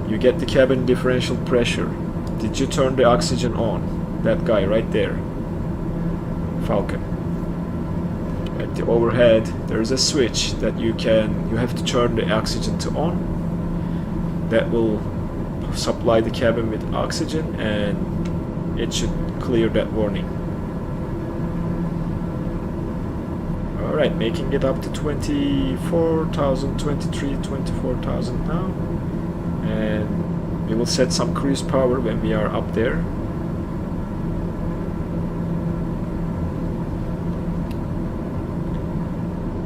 You get the cabin differential pressure. Did you turn the oxygen on? That guy right there, Falcon. At the overhead there is a switch that you have to turn the oxygen to on. That will supply the cabin with oxygen and it should clear that warning. Alright, making it up to 24,000, 24,000 now. And we will set some cruise power when we are up there.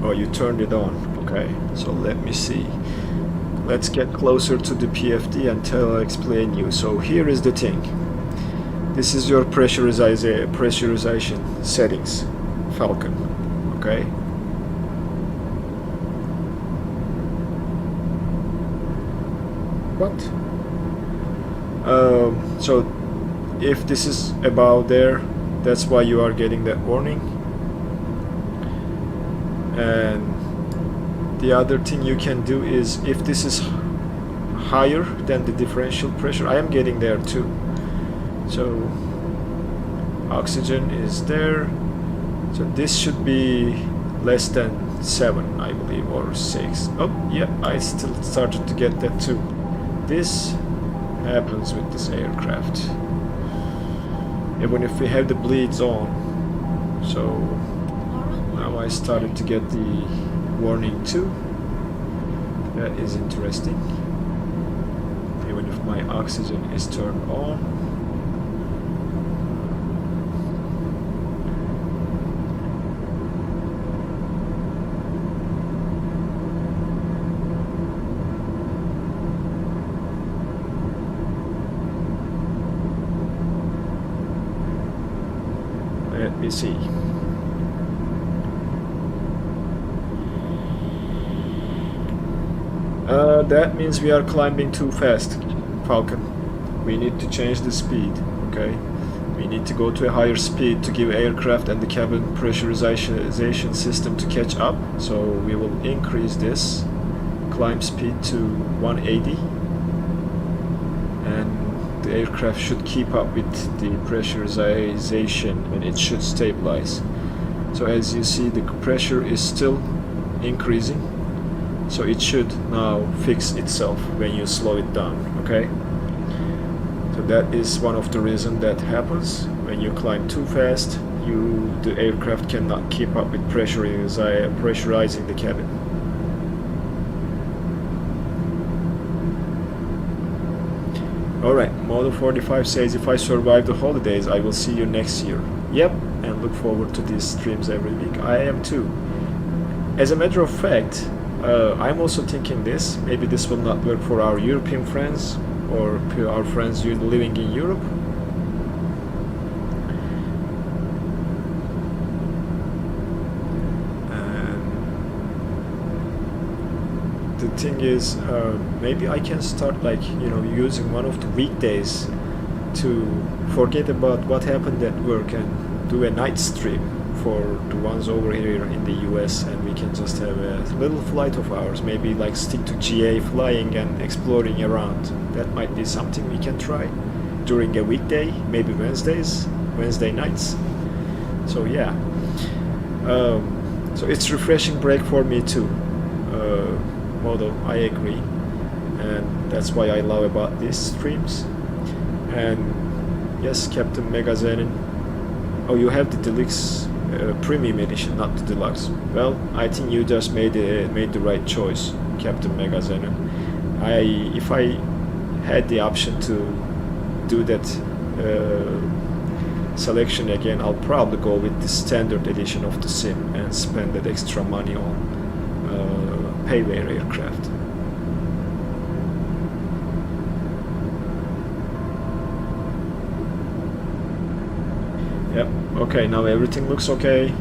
Oh, you turned it on. Okay, so let me see. Let's get closer to the PFD until I explain you. So here is the thing. This is your pressurization settings, Falcon. Okay. What? So if this is about there, that's why you are getting that warning. And the other thing you can do is, if this is higher than the differential pressure, I am getting there too. So oxygen is there. So this should be less than 7, I believe, or 6. Oh, yeah, I still started to get that too. This happens with this aircraft. Even if we have the bleeds on. So now I started to get the warning too. That is interesting. Even if my oxygen is turned on. Let me see. That means we are climbing too fast, Falcon. We need to change the speed, okay? We need to go to a higher speed to give aircraft and the cabin pressurization system to catch up. So we will increase this climb speed to 180. And the aircraft should keep up with the pressurization and it should stabilize. So as you see, the pressure is still increasing. So it should now fix itself when you slow it down, okay? So that is one of the reasons that happens. When you climb too fast, the aircraft cannot keep up with pressurizing the cabin. Alright, Model 45 says, if I survive the holidays, I will see you next year. Yep, and look forward to these streams every week. I am too. As a matter of fact, I'm also thinking this. Maybe this will not work for our European friends or our friends living in Europe. The thing is, maybe I can start, like, using one of the weekdays to forget about what happened at work and do a night stream for the ones over here in the US, and we can just have a little flight of ours, maybe like stick to GA flying and exploring around. That might be something we can try during a weekday, maybe Wednesday nights. So yeah, so it's refreshing break for me too. Modo, I agree, and that's why I love about these streams. And yes, Captain Megazenin. Oh, you have the deluxe premium edition, not the deluxe. Well, I think you just made the right choice, Captain Megazenin. If I had the option to do that selection again, I'll probably go with the standard edition of the sim and spend that extra money on payware aircraft. Yep, okay, now everything looks okay.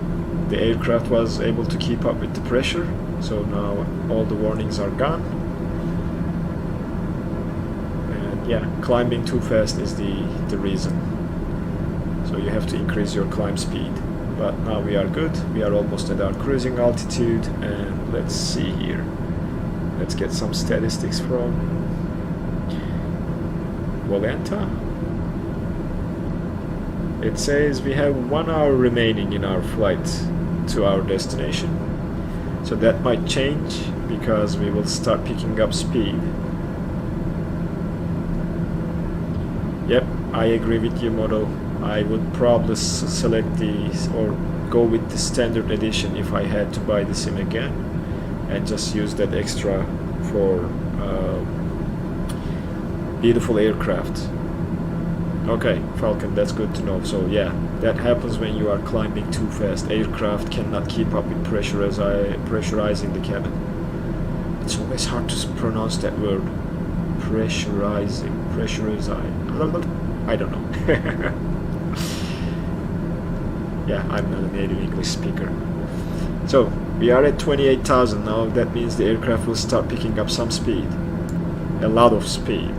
The aircraft was able to keep up with the pressure, so now all the warnings are gone. And yeah, climbing too fast is the reason. So you have to increase your climb speed. But now we are good. We are almost at our cruising altitude, and let's see here. Let's get some statistics from Volanta. It says we have 1 hour remaining in our flight to our destination. So that might change because we will start picking up speed. Yep, I agree with you, Modo. I would probably select or go with the standard edition if I had to buy the sim again, and just use that extra for beautiful aircraft. Okay, Falcon, that's good to know. So yeah, that happens when you are climbing too fast. Aircraft cannot keep up with pressurizing the cabin. It's always hard to pronounce that word. Pressurizing. I don't know. Yeah, I'm not a native English speaker. So we are at 28,000 now. That means the aircraft will start picking up some speed, a lot of speed.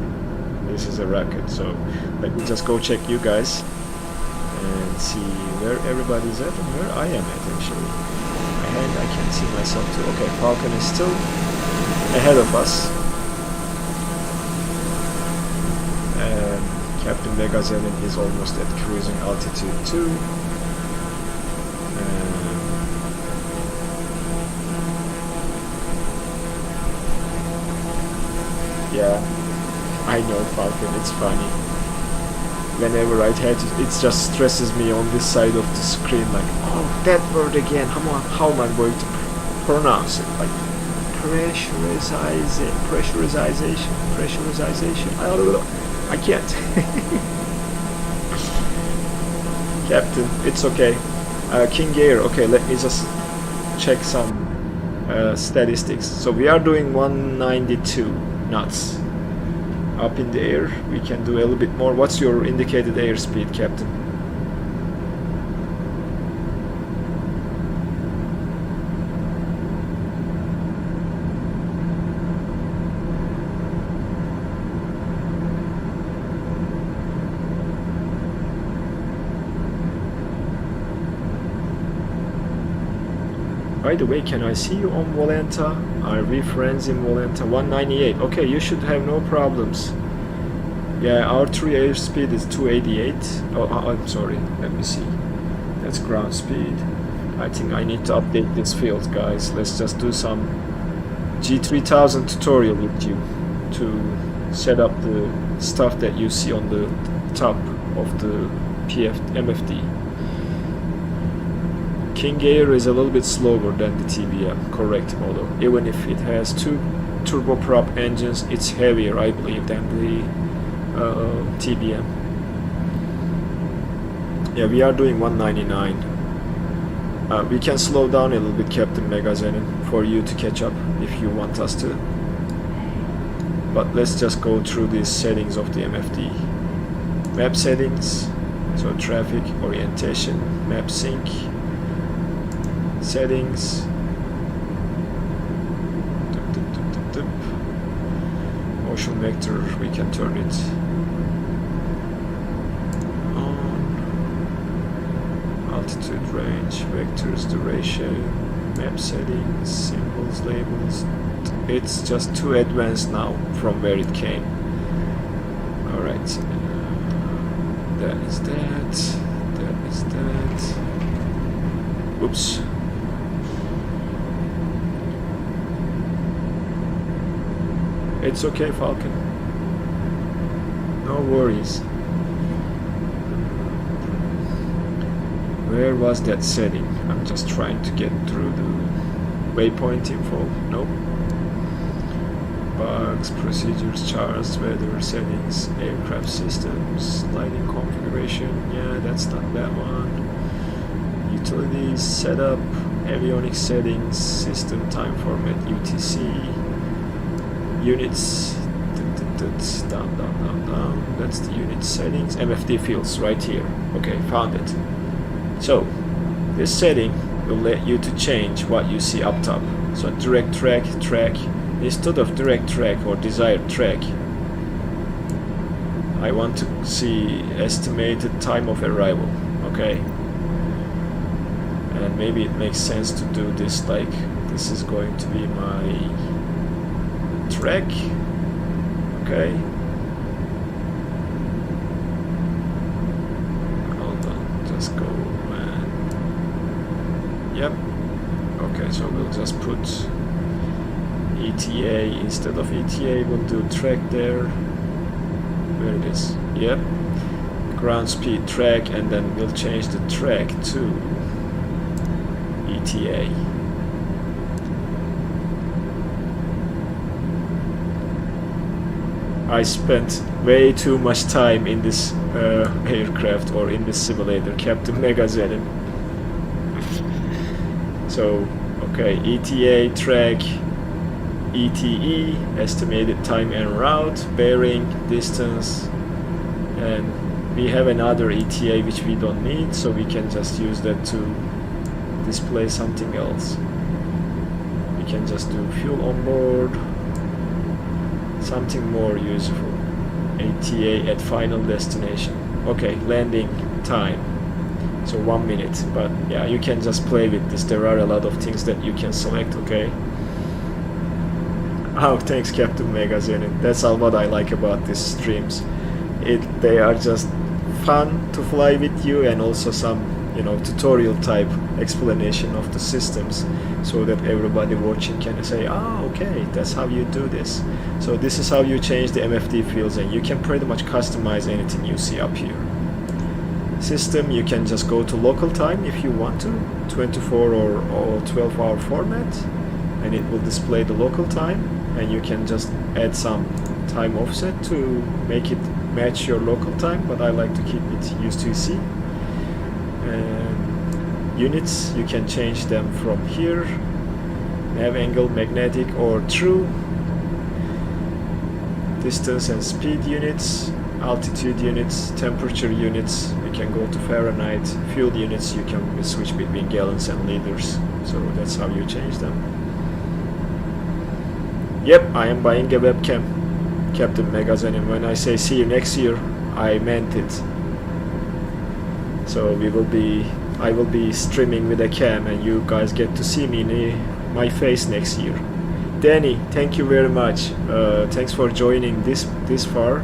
This is a record. So let me just go check you guys and see where everybody's at and where I am at actually. And I can see myself too. Okay, Falcon is still ahead of us. And Captain Megazenin is almost at cruising altitude too. Yeah, I know, Falcon, it's funny. Whenever I had it just stresses me on this side of the screen, like, oh, that word again, how am I going to pronounce it? Like, pressurization, I can't. Captain, it's okay. King Air, okay, let me just check some statistics. So we are doing 192 knots. Up in the air, we can do a little bit more. What's your indicated airspeed, Captain? By the way, can I see you on Volanta? Are we friends in Volanta? 198. Okay, you should have no problems. Yeah, our true airspeed is 288. Oh, I'm sorry. Let me see. That's ground speed. I think I need to update this field, guys. Let's just do some G3000 tutorial with you to set up the stuff that you see on the top of the MFD. King Air is a little bit slower than the TBM, correct model. Even if it has two turboprop engines, it's heavier, I believe, than the TBM. Yeah, we are doing 199. We can slow down a little bit, Captain Megazenin, for you to catch up if you want us to. But let's just go through these settings of the MFD. Map settings, so traffic, orientation, map sync, settings, motion vector, we can turn it on, altitude, range, vectors, duration, map settings, symbols, labels. It's just too advanced now from where it came. Alright, that is that, that is that. Oops. It's okay, Falcon. No worries. Where was that setting? I'm just trying to get through the waypoint info. Nope. Bugs, procedures, charts, weather, settings, aircraft systems, lighting configuration. Yeah, that's not that one. Utilities, setup, avionics settings, system time format, UTC. Units, down, that's the unit settings, MFD fields right here. Okay, found it. So this setting will let you to change what you see up top. So direct track, instead of direct track or desired track, I want to see estimated time of arrival. Okay, and maybe it makes sense to do this like this is going to be my track. Okay, hold on, just go and yep. Okay, so we'll just put ETA instead of ETA. We'll do track there. Where it is? Yep. Ground speed track, and then we'll change the track to ETA. I spent way too much time in this aircraft or in this simulator, Captain Megazenin. So, okay, ETA, track, ETE, estimated time en route, bearing, distance, and we have another ETA which we don't need, so we can just use that to display something else. We can just do fuel on board, something more useful. ETA at final destination. Okay, landing time. So 1 minute, but yeah, you can just play with this. There are a lot of things that you can select, okay? Oh, thanks Captain Magazine. That's all what I like about these streams. They are just fun to fly with you, and also some, you know, tutorial type explanation of the systems, so that everybody watching can say, ah, okay, that's how you do this. So this is how you change the MFD fields, and you can pretty much customize anything you see up here. System, you can just go to local time if you want to, 24 or 12-hour format, and it will display the local time, and you can just add some time offset to make it match your local time, but I like to keep it UTC. And units, you can change them from here, nav angle, magnetic or true, distance and speed units, altitude units, temperature units, we can go to Fahrenheit, fuel units, you can switch between gallons and liters, so that's how you change them. Yep, I am buying a webcam, Captain Magazine, and when I say see you next year, I meant it. So I will be streaming with a cam, and you guys get to see me my face next year. Danny, thank you very much. Thanks for joining this far.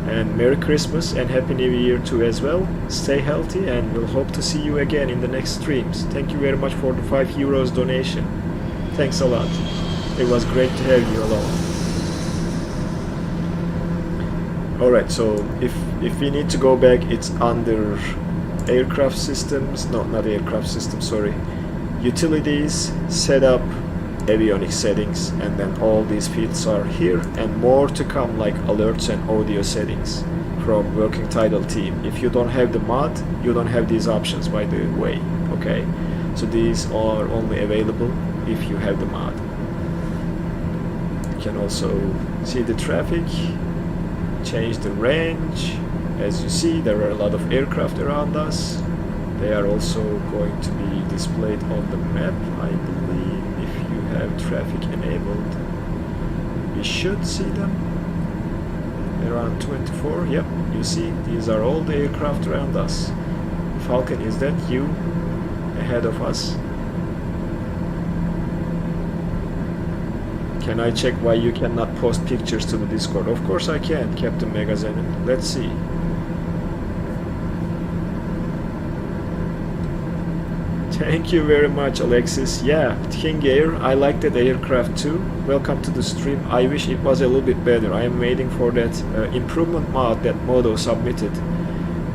And Merry Christmas and Happy New Year too as well. Stay healthy, and we'll hope to see you again in the next streams. Thank you very much for the €5 donation. Thanks a lot. It was great to have you along. Alright, so if we need to go back, it's under aircraft systems, not aircraft systems, sorry. Utilities, setup, avionics settings, and then all these fields are here, and more to come, like alerts and audio settings from working title team. If you don't have the mod, you don't have these options, by the way, okay? So these are only available if you have the mod. You can also see the traffic, change the range. As you see, there are a lot of aircraft around us. They are also going to be displayed on the map, I believe. If you have traffic enabled, you should see them around 24. Yep, you see, these are all the aircraft around us. Falcon, is that you ahead of us? Can I check why you cannot post pictures to the Discord? Of course I can, Captain Magazine. Let's see. Thank you very much, Alexis. Yeah, King Air, I like that aircraft too. Welcome to the stream. I wish it was a little bit better. I am waiting for that improvement mod that Modo submitted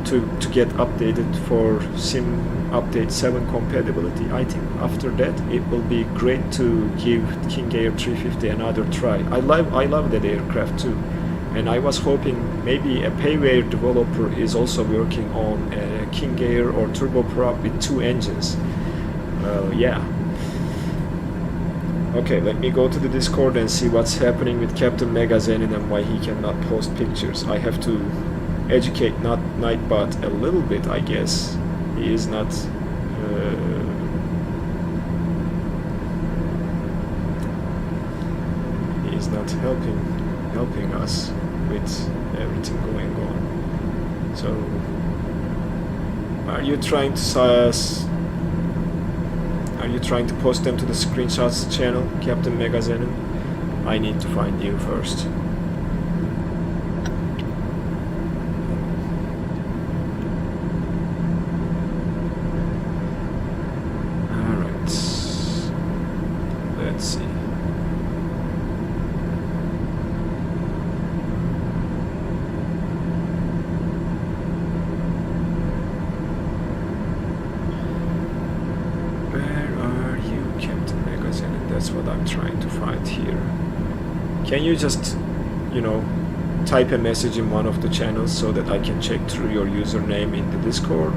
to get updated for Sim Update 7 compatibility. I think after that it will be great to give King Air 350 another try. I love that aircraft too. And I was hoping maybe a payware developer is also working on a King Air or turboprop with 2 engines. Yeah. Okay, let me go to the Discord and see what's happening with Captain Magazine and why he cannot post pictures. I have to educate Nightbot a little bit, I guess. He is not helping us with everything going on. So are you trying to post them to the screenshots channel, Captain Magazine? I need to find you first. Alright, let's see. That's what I'm trying to find here. Can you just, you know, type a message in one of the channels so that I can check through your username in the Discord?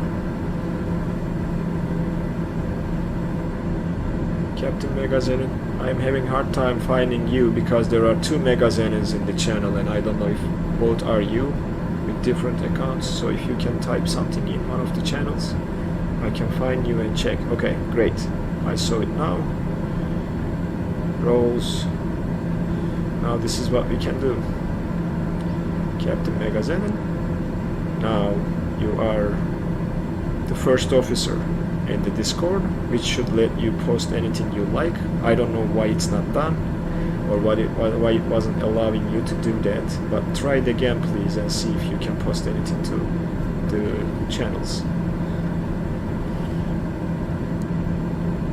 Captain Magazine, I'm having a hard time finding you because there are 2 Magazines in the channel, and I don't know if both are you with with different accounts, so if you can type something in one of the channels, I can find you and check. Okay, great. I saw it now. Roles. Now this is what we can do. Captain Megazenon. Now you are the first officer in the Discord, which should let you post anything you like. I don't know why it's not done, or why it wasn't allowing you to do that, but try it again please and see if you can post anything to the channels.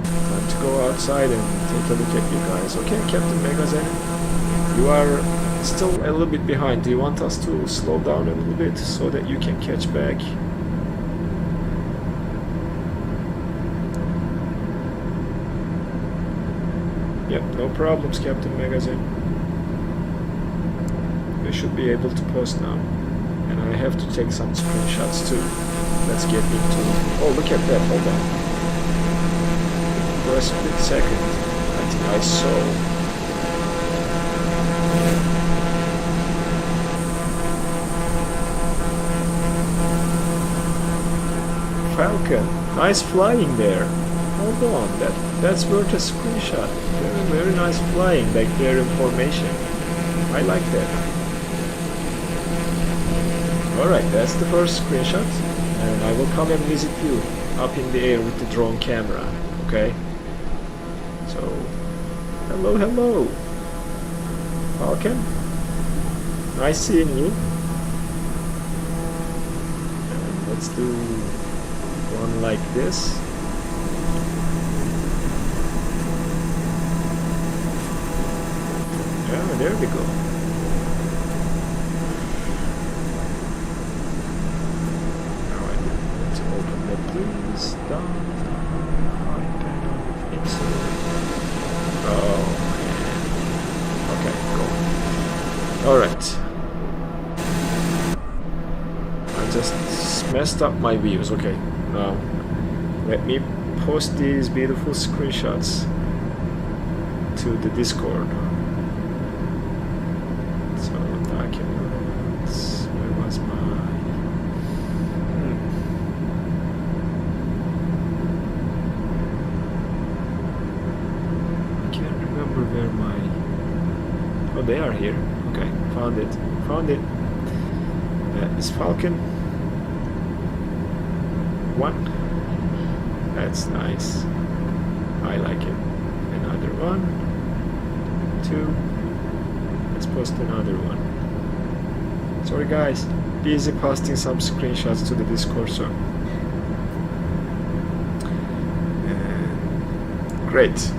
Time to go outside and take a look at you guys. Okay, Captain Megazenon, you are still a little bit behind. Do you want us to slow down a little bit so that you can catch back? Yep, no problems, Captain Megazenon. We should be able to post now. And I have to take some screenshots too. Let's get into... Oh, look at that, hold on. For a split second, I think I saw... Falcon, nice flying there. Hold on, that's worth a screenshot. Very nice flying, like their information. I like that. Alright, that's the first screenshot. And I will come and visit you up in the air with the drone camera. Okay? So, hello, hello. Falcon. Nice seeing you. And let's do one like this. Yeah, there we go. Now I need to open that please. Down. Insert. Oh man. Okay, go. Alright. I just messed up my views. Okay, now let me post these beautiful screenshots to the Discord. They are here. Okay, found it. Found it. Is Falcon 1. That's nice. I like it. Another one. 2. Let's post another one. Sorry guys, busy posting some screenshots to the Discord, so. Great.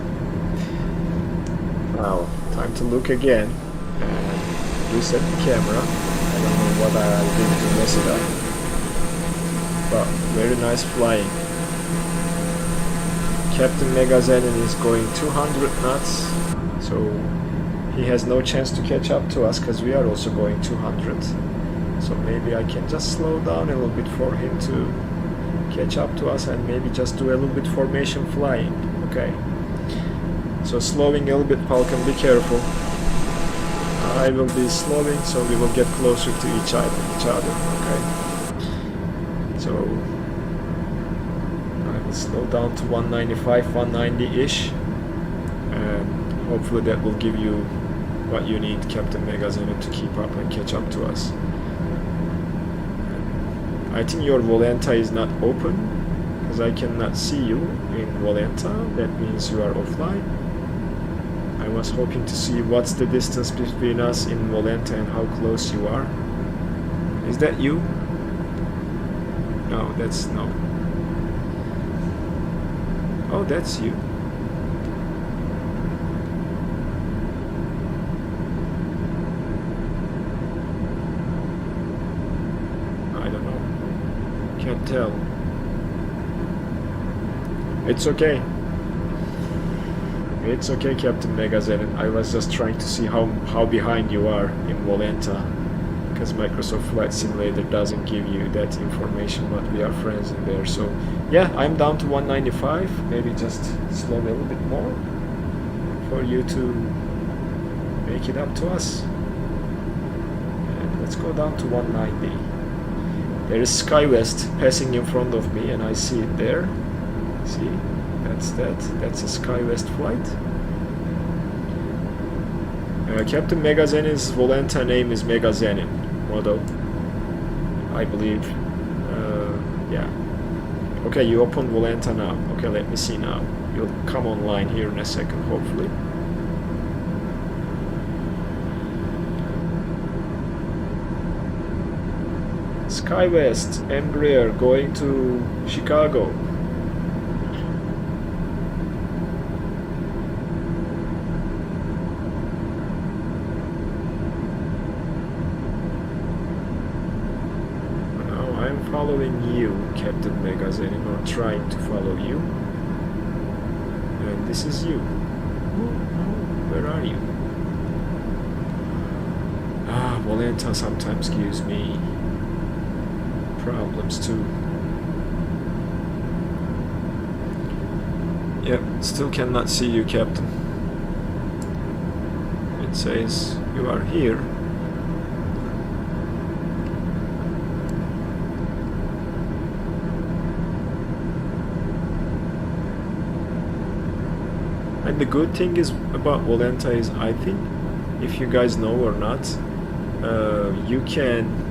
Now, time to look again and reset the camera. I don't know what I'll do to mess it up, but very nice flying. Captain Megazenon is going 200 knots, so he has no chance to catch up to us because we are also going 200. So maybe I can just slow down a little bit for him to catch up to us and maybe just do a little bit formation flying. Okay. So slowing a little bit, Falcon, be careful. I will be slowing, so we will get closer to each other, okay? So I will slow down to 195, 190-ish, and hopefully that will give you what you need, Captain Megazenon, to keep up and catch up to us. I think your Volanta is not open, because I cannot see you in Volanta. That means you are offline. I was hoping to see what's the distance between us in Volanta and how close you are. Is that you? No, that's no. Oh, that's you. I don't know. Can't tell. It's okay. It's okay, Captain Megazenon. I was just trying to see how behind you are in Volanta, because Microsoft Flight Simulator doesn't give you that information, but we are friends in there. So yeah, I'm down to 195. Maybe just slow a little bit more for you to make it up to us. And let's go down to 190. There is SkyWest passing in front of me, and I see it there. See, that's that. That's a SkyWest flight. Captain Megazenin's Volanta name is Megazenin Modo, I believe. Yeah. Okay, you opened Volanta now. Okay, let me see now. You'll come online here in a second, hopefully. SkyWest, Embraer going to Chicago. Now I'm following you, Captain Megazenin, or trying to follow you. And this is you. Where are you? Ah, Volanta sometimes gives me problems too. Yep, still cannot see you, Captain. It says you are here. And the good thing is about Volanta is, I think, if you guys know or not, you can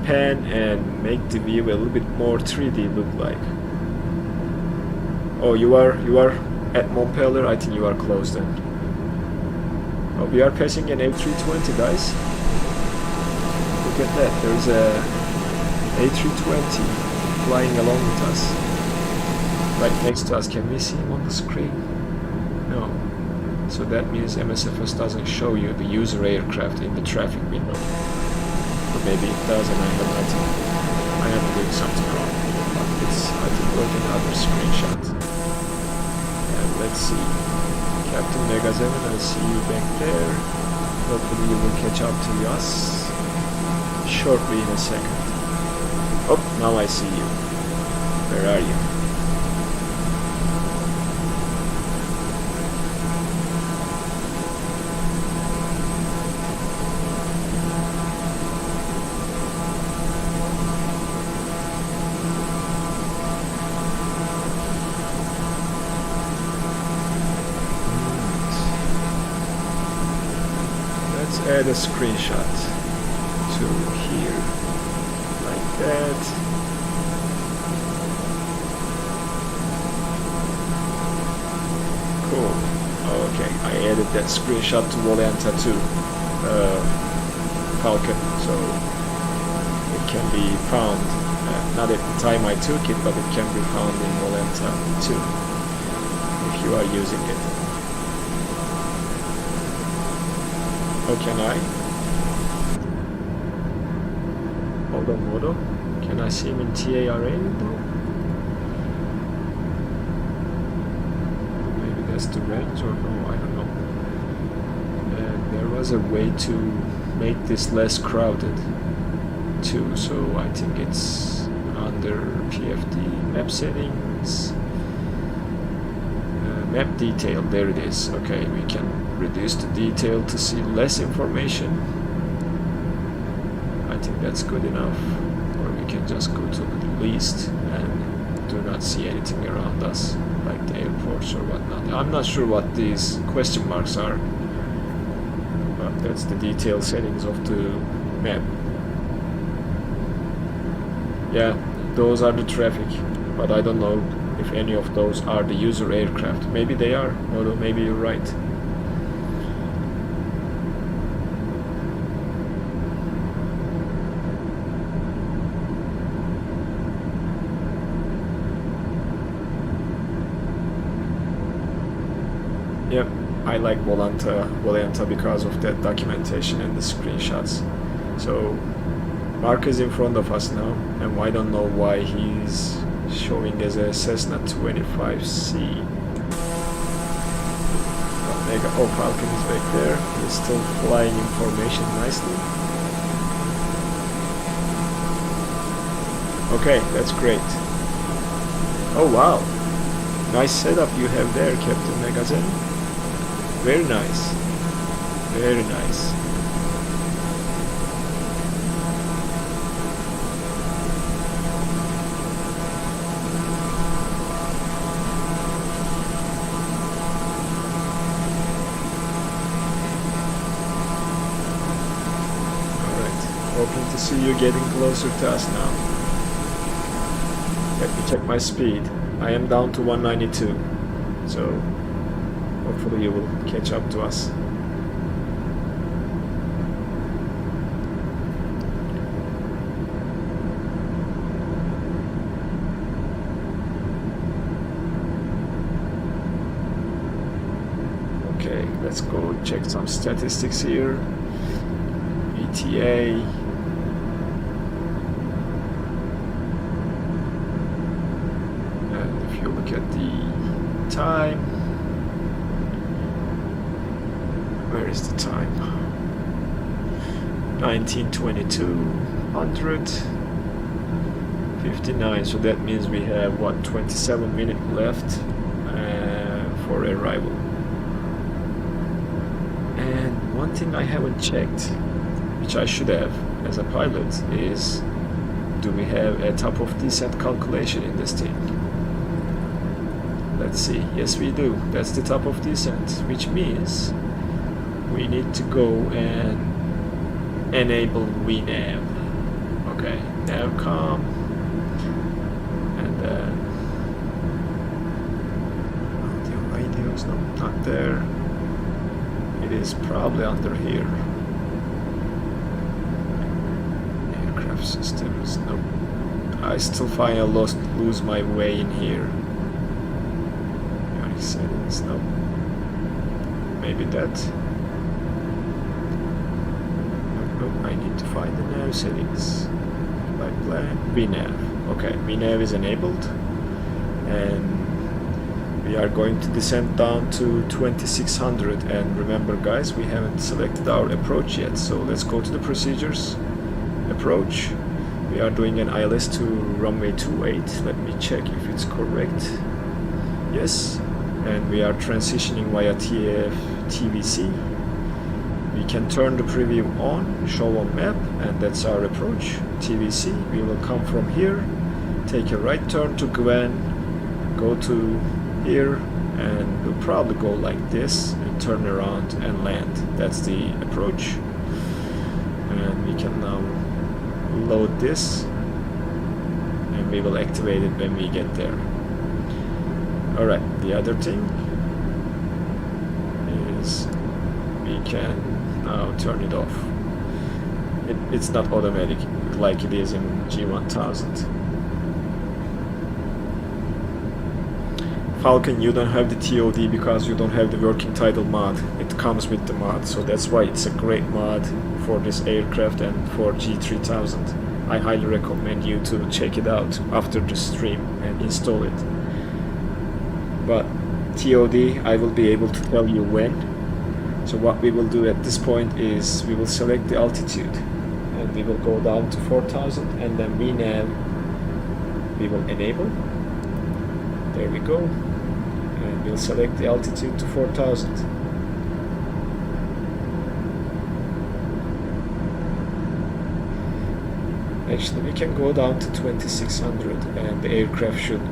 pan and make the view a little bit more 3D look like. Oh, you are at Montpellier. I think you are close then. Oh, we are passing an A320, guys. Look at that. There's a A320 flying along with us, right next to us. Can we see him on the screen? No. So that means MSFS doesn't show you the user aircraft in the traffic window. Or maybe it does, and I am doing something wrong. But it's, I think, working another screenshot. And let's see. Captain Megazenin, I see you back there. Hopefully you will catch up to us shortly in a second. Oh, now I see you. Where are you? Add a screenshot to here, like that. Cool. Okay, I added that screenshot to Volanta too, Falcon, so it can be found. Not at the time I took it, but it can be found in Volanta too, if you are using it. Oh, can I? Hold on, Modo. Can I see him in TI array window? Maybe that's the range, or no, I don't know. And there was a way to make this less crowded too, so I think it's under Pft Map Settings. Map detail, there it is. Okay, we can reduce the detail to see less information. I think that's good enough. Or we can just go to the least and do not see anything around us, like the airports or whatnot. I'm not sure what these question marks are, but that's the detail settings of the map. Yeah, those are the traffic, but I don't know if any of those are the user aircraft. Maybe they are, although maybe you're right. Yep, I like Volanta because of that documentation and the screenshots. So Mark is in front of us now, and I don't know why he's showing as a Cessna 25C. Oh, Falcon is back there. He's still flying in formation nicely. Okay, that's great. Oh wow, nice setup you have there, Captain Megazenin. Very nice. Very nice. Hoping to see you getting closer to us now. Let me check my speed. I am down to 192, so hopefully you will catch up to us. Okay, let's go check some statistics here. ETA. And if you look at the time, where is the time? 19:22:59. So that means we have what, 27 minutes left for arrival. And one thing I haven't checked, which I should have as a pilot, is do we have a top of descent calculation in this thing? Let's see. Yes, we do. That's the top of descent, which means we need to go and enable VNAV. Okay, navcom, and then audio radios. No, not there. It is probably under here. Aircraft systems. Nope. I still find I lose my way in here. Settings. Nope. Maybe that. Nope. I need to find the nav settings. Flight plan. VNAV. Okay, VNAV is enabled, and we are going to descend down to 2600. And remember, guys, we haven't selected our approach yet, so let's go to the procedures. Approach. We are doing an ILS to runway 28. Let me check if it's correct. Yes. And we are transitioning via TVC. We can turn the preview on, show on map, and that's our approach. TVC. We will come from here, take a right turn to Gwen, go to here, and we'll probably go like this and turn around and land. That's the approach. And we can now load this, and we will activate it when we get there. Alright, the other thing is we can now turn it off. It's not automatic like it is in G1000. Falcon, you don't have the TOD because you don't have the working title mod. It comes with the mod, so that's why it's a great mod for this aircraft and for G3000. I highly recommend you to check it out after the stream and install it. But TOD, I will be able to tell you when. So what we will do at this point is we will select the altitude and we will go down to 4000, and then VNAV we will enable. There we go. And we'll select the altitude to 4000. Actually, we can go down to 2600 and the aircraft should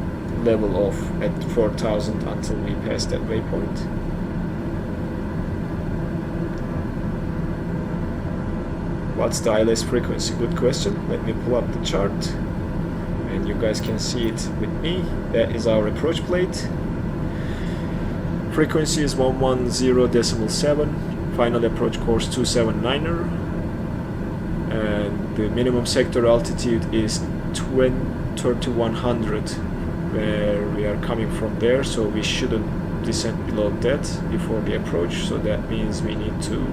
level off at 4000 until we pass that waypoint. What's the ILS frequency? Good question. Let me pull up the chart and you guys can see it with me. That is our approach plate. Frequency is 110.7, final approach course 279er, and the minimum sector altitude is 3100 where we are coming from there, so we shouldn't descend below that before the approach. So that means we need to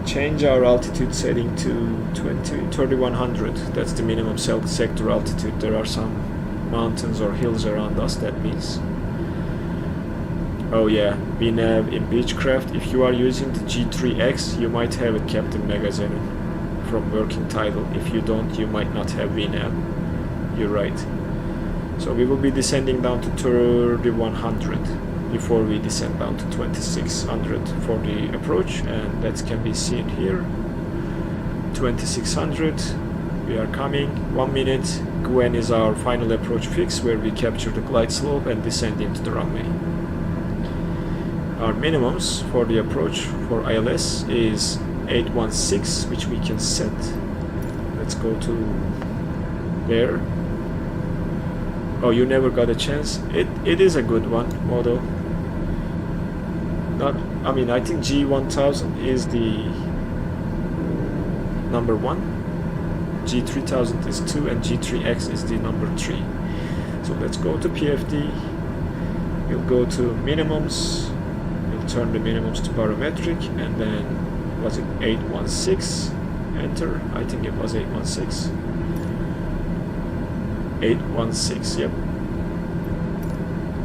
change our altitude setting to 3100. That's the minimum sector altitude. There are some mountains or hills around us, that means. Oh yeah, VNAV in Beechcraft. If you are using the G3X, you might have it Captain Magazine from working title. If you don't, you might not have VNAV. You're right. So we will be descending down to 3100 before we descend down to 2600 for the approach, and that can be seen here. 2600, we are coming. 1 minute. Gwen is our final approach fix where we capture the glide slope and descend into the runway. Our minimums for the approach for ILS is 816, which we can set. Let's go to there. Oh, you never got a chance. It is a good one, Modo. Not, I mean, I think G1000 is the number 1. G3000 is 2, and G3X is the number 3. So let's go to PFD. We'll go to minimums. We'll turn the minimums to barometric, and then was it 816? Enter. I think it was 816. 816. Yep.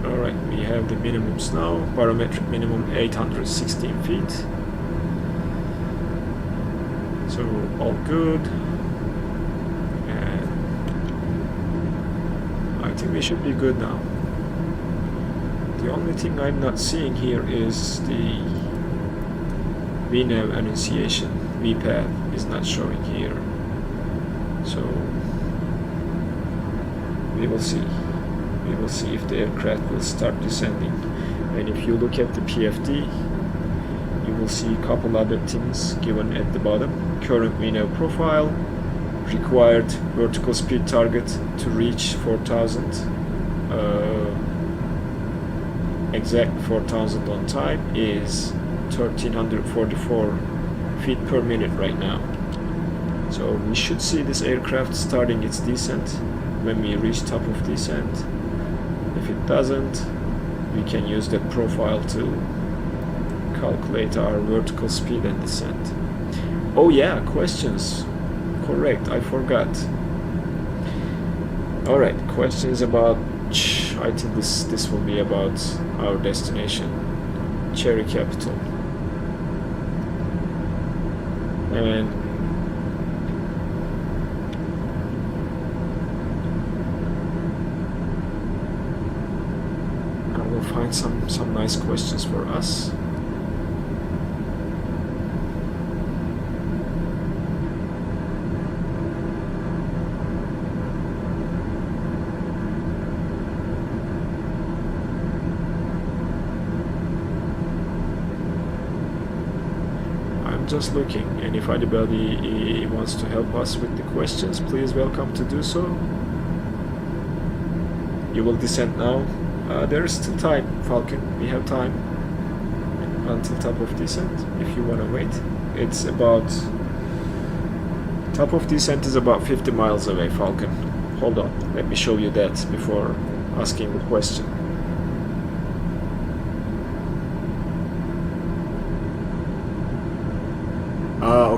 All right. We have the minimums now. Barometric minimum 816 feet. So all good. And I think we should be good now. The only thing I'm not seeing here is the VNAV annunciation. VPAD is not showing here. So we will see. We will see if the aircraft will start descending. And if you look at the PFD, you will see a couple other things given at the bottom. Current VNAV profile, required vertical speed target to reach 4000, exact 4000 on time is 1344 feet per minute right now. So we should see this aircraft starting its descent when we reach top of descent. If it doesn't, we can use that profile to calculate our vertical speed and descent. Oh yeah, questions. Correct, I forgot. Alright, questions about, I think this will be about our destination, Cherry Capital. And I will find some nice questions for us. Just looking, and if anybody wants to help us with the questions, please welcome to do so. You will descend now. There is still time, Falcon. We have time until top of descent if you want to wait. It's about, top of descent is about 50 miles away, Falcon. Hold on, let me show you that before asking the question.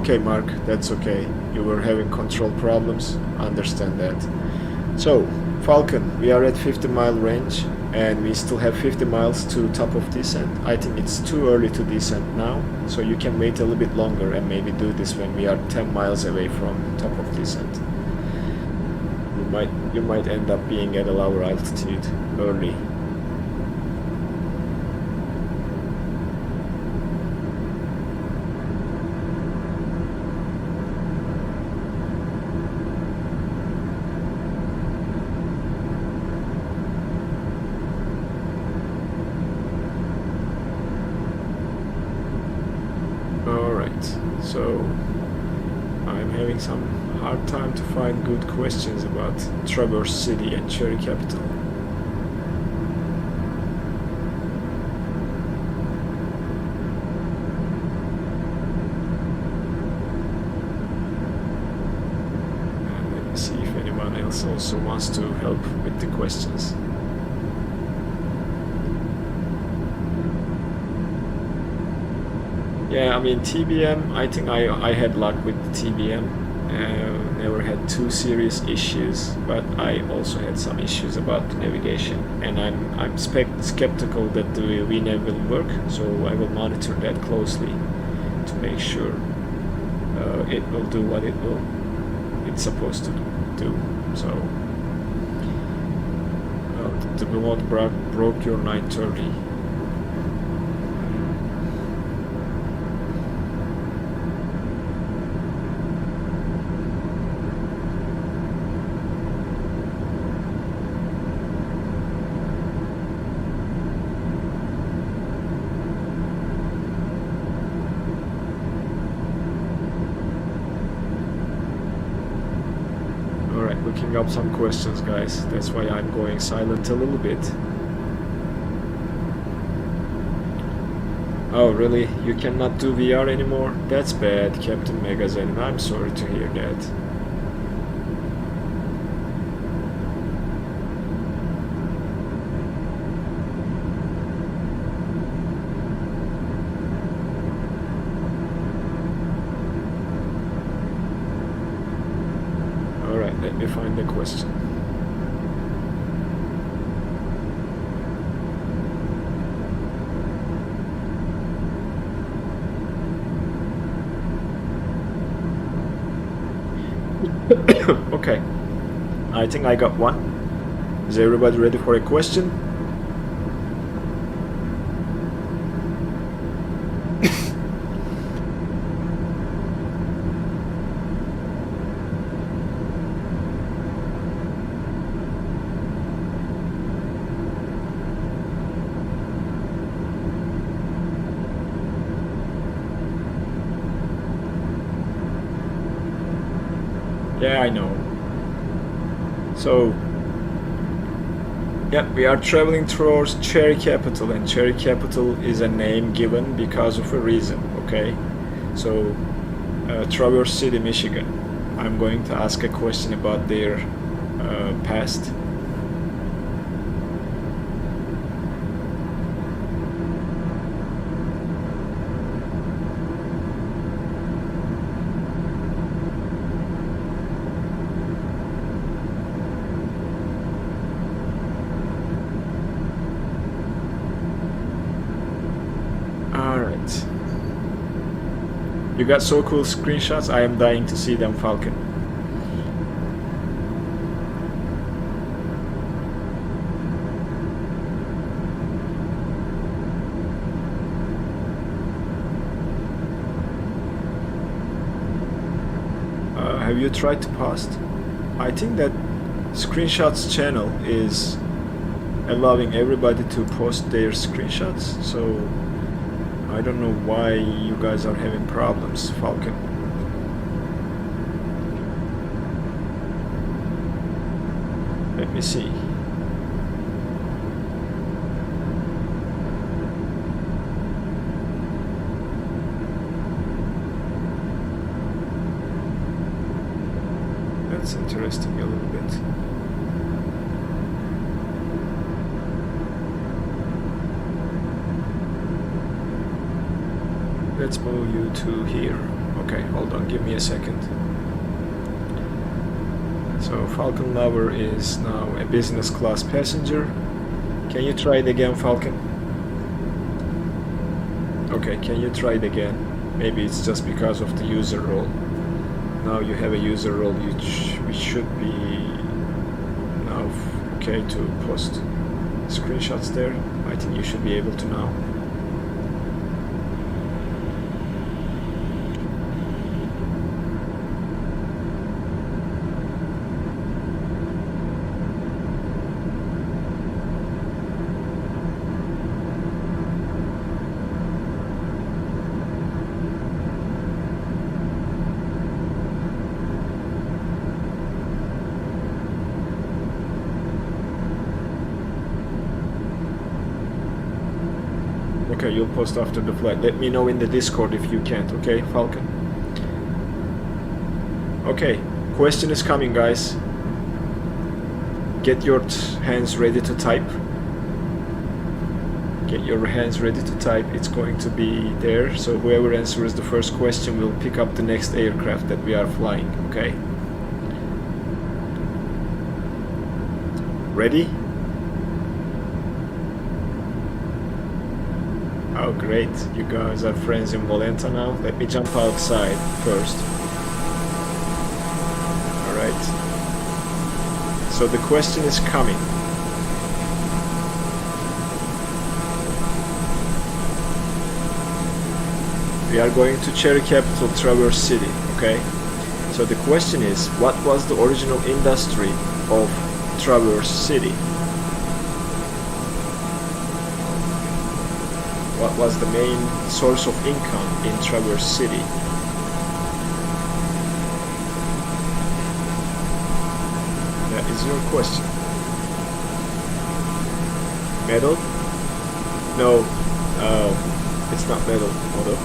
Okay, Mark, that's okay. You were having control problems. Understand that. So, Falcon, we are at 50-mile range, and we still have 50 miles to top of descent. I think it's too early to descent now, so you can wait a little bit longer and maybe do this when we are 10 miles away from top of descent. You might end up being at a lower altitude early. So I'm having some hard time to find good questions about Traverse City and Cherry Capital. And let me see if anyone else also wants to help with the questions. Yeah, I mean TBM, I think I had luck with the TBM. Never had too serious issues, but I also had some issues about the navigation, and I'm skeptical that the VNAV will work, so I will monitor that closely to make sure it will do what it's supposed to do. So the remote broke your 930. looking up some questions, guys. That's why I'm going silent a little bit. Oh, really? You cannot do VR anymore? That's bad, Captain Magazine. I'm sorry to hear that. Alright, let me find the question. Okay, I think I got one. Is everybody ready for a question? Yeah, I know. So, yeah, we are traveling towards Cherry Capital, and Cherry Capital is a name given because of a reason, okay? So, Traverse City, Michigan. I'm going to ask a question about their past. You got so cool screenshots, I am dying to see them, Falcon. Have you tried to post? I think that screenshots channel is allowing everybody to post their screenshots, so I don't know why you guys are having problems, Falcon. Let me see. That's interesting a little bit. Let's move you to here. Okay, hold on, give me a second. So Falcon Lover is now a business class passenger. Can you try it again, Falcon? Okay, can you try it again? Maybe it's just because of the user role. Now you have a user role, we should be now okay to post screenshots there. I think you should be able to now. Okay, you'll post after the flight. Let me know in the Discord if you can't, okay, Falcon? Okay, question is coming, guys. Get your hands ready to type. Get your hands ready to type. It's going to be there, so whoever answers the first question will pick up the next aircraft that we are flying, okay? Ready? Oh great, you guys are friends in Volenta now. Let me jump outside first. Alright. So the question is coming. We are going to Cherry Capital, Traverse City, okay? So the question is, what was the original industry of Traverse City? What was the main source of income in Traverse City? your question? Metal? No, it's not metal, although.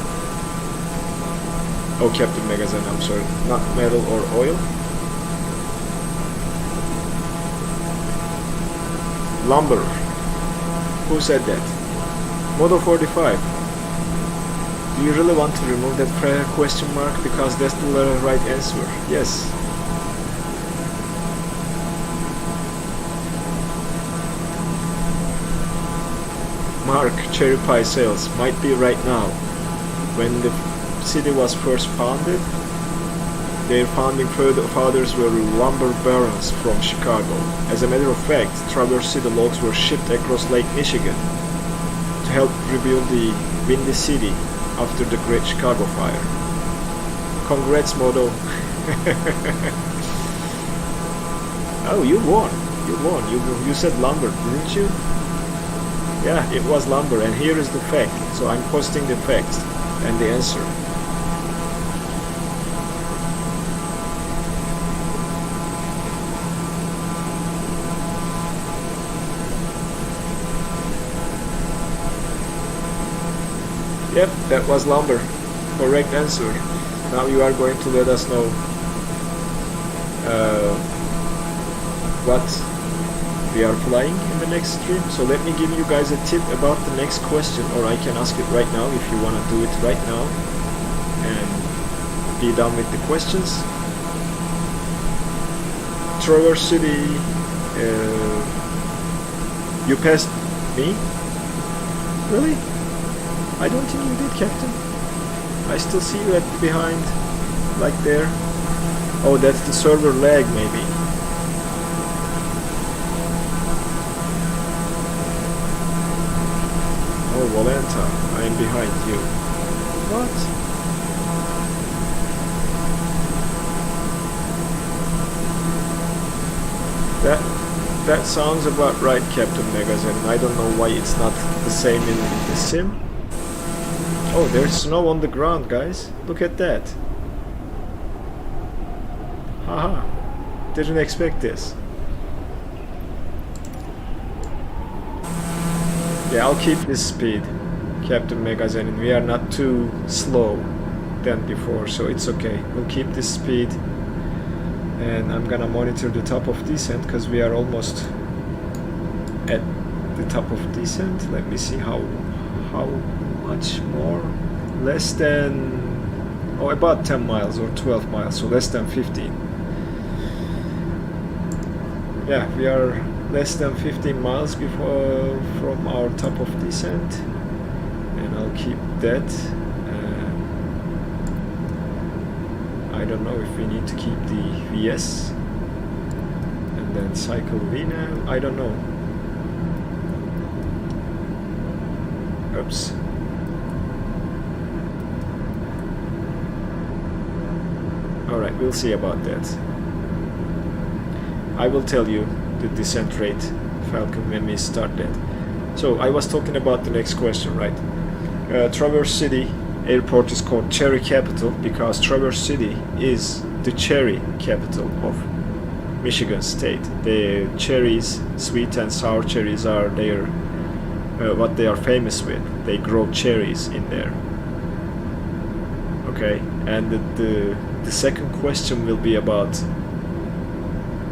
Oh, Captain Magazine, I'm sorry. Not metal or oil. Lumber. Who said that? Model 45. Do you really want to remove that prayer question mark? Because that's the right answer. Yes. Mark, cherry pie sales might be right now. When the city was first founded, their founding fathers were lumber barons from Chicago. As a matter of fact, Traverse City logs were shipped across Lake Michigan to help rebuild the Windy City after the Great Chicago Fire. Congrats, Modo. Oh, you won. You won. You said lumber, didn't you? Yeah, it was lumber, and here is the fact. So I'm posting the facts and the answer. Yep, that was lumber. Correct answer. Now you are going to let us know what we are flying in the next stream. So let me give you guys a tip about the next question, or I can ask it right now if you want to do it right now and be done with the questions. Traverse City, you passed me? Really? I don't think you did, Captain. I still see you at behind, like there. Oh, that's the server lag, maybe. Oh, Volanta, I am behind you. What? That sounds about right, Captain Magazine. I don't know why it's not the same in the sim. Oh, there's snow on the ground, guys. Look at that. Haha. Didn't expect this. Yeah, I'll keep this speed, Captain Magazine. We are not too slow than before, so it's okay. We'll keep this speed. And I'm gonna monitor the top of descent because we are almost at the top of descent. Let me see how much more. Less than, oh, about 10 miles or 12 miles, so less than 15. Yeah, we are less than 15 miles before from our top of descent, and I'll keep that. I don't know if we need to keep the VS and then cycle VNAV. I don't know. Oops. Alright, we'll see about that. I will tell you the descent rate, Falcon, when we start that. So I was talking about the next question, right? Traverse City Airport is called Cherry Capital because Traverse City is the cherry capital of Michigan State. The cherries, sweet and sour cherries, are their what they are famous with. They grow cherries in there. Okay, and the second question will be about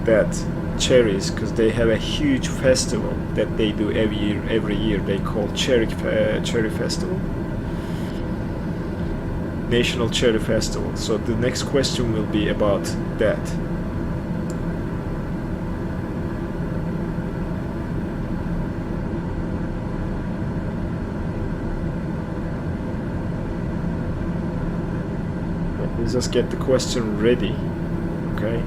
that cherries, because they have a huge festival that they do every year. They call Cherry Festival, National Cherry Festival. So the next question will be about that. Let's just get the question ready, okay?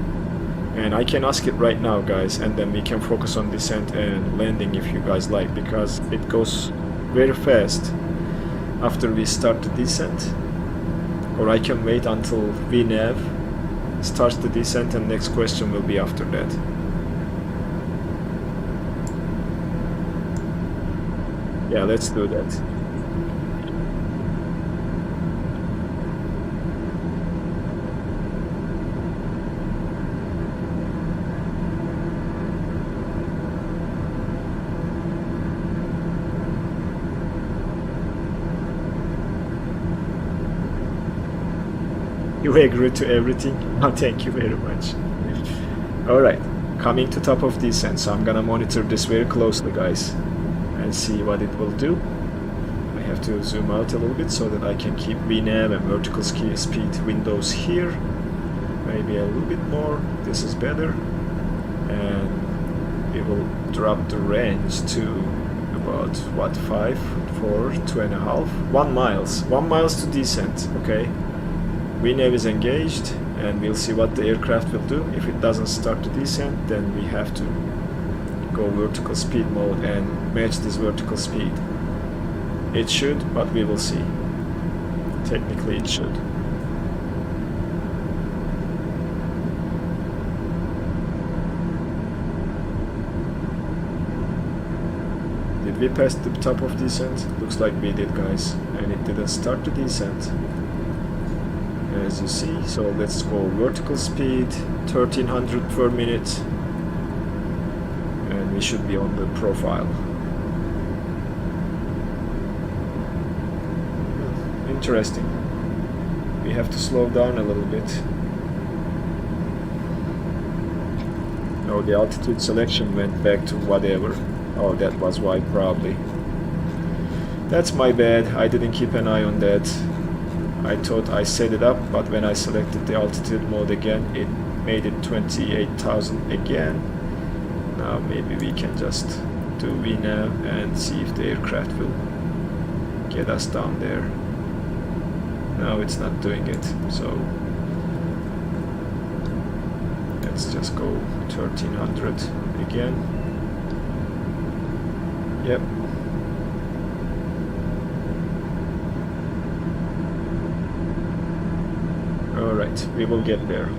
And I can ask it right now, guys, and then we can focus on descent and landing if you guys like, because it goes very fast after we start the descent. Or I can wait until VNAV starts the descent and next question will be after that. Yeah, let's do that. you agree to everything? Oh, thank you very much. Alright, coming to top of descent, so I'm gonna monitor this very closely, guys, and see what it will do. I have to zoom out a little bit so that I can keep VNAV and vertical speed windows here. Maybe a little bit more, this is better. And we will drop the range to about, what, 5, 4, 2.5, 1 miles. 1 miles to descent, okay. VNAV is engaged, and we'll see what the aircraft will do. If it doesn't start to descent, then we have to go vertical speed mode and match this vertical speed. It should, but we will see. Technically it should. Did we pass the top of descent? Looks like we did, guys, and it didn't start to descent, as you see. So let's go vertical speed 1300 per minute, and we should be on the profile. Interesting. We have to slow down a little bit. Oh, the altitude selection went back to whatever. Oh, that was why, probably. That's my bad, I didn't keep an eye on that. I thought I set it up, but when I selected the altitude mode again, it made it 28,000 again. Now maybe we can just do VNAV and see if the aircraft will get us down there. No, it's not doing it, so let's just go 1300 again. Yep. Alright, we will get there.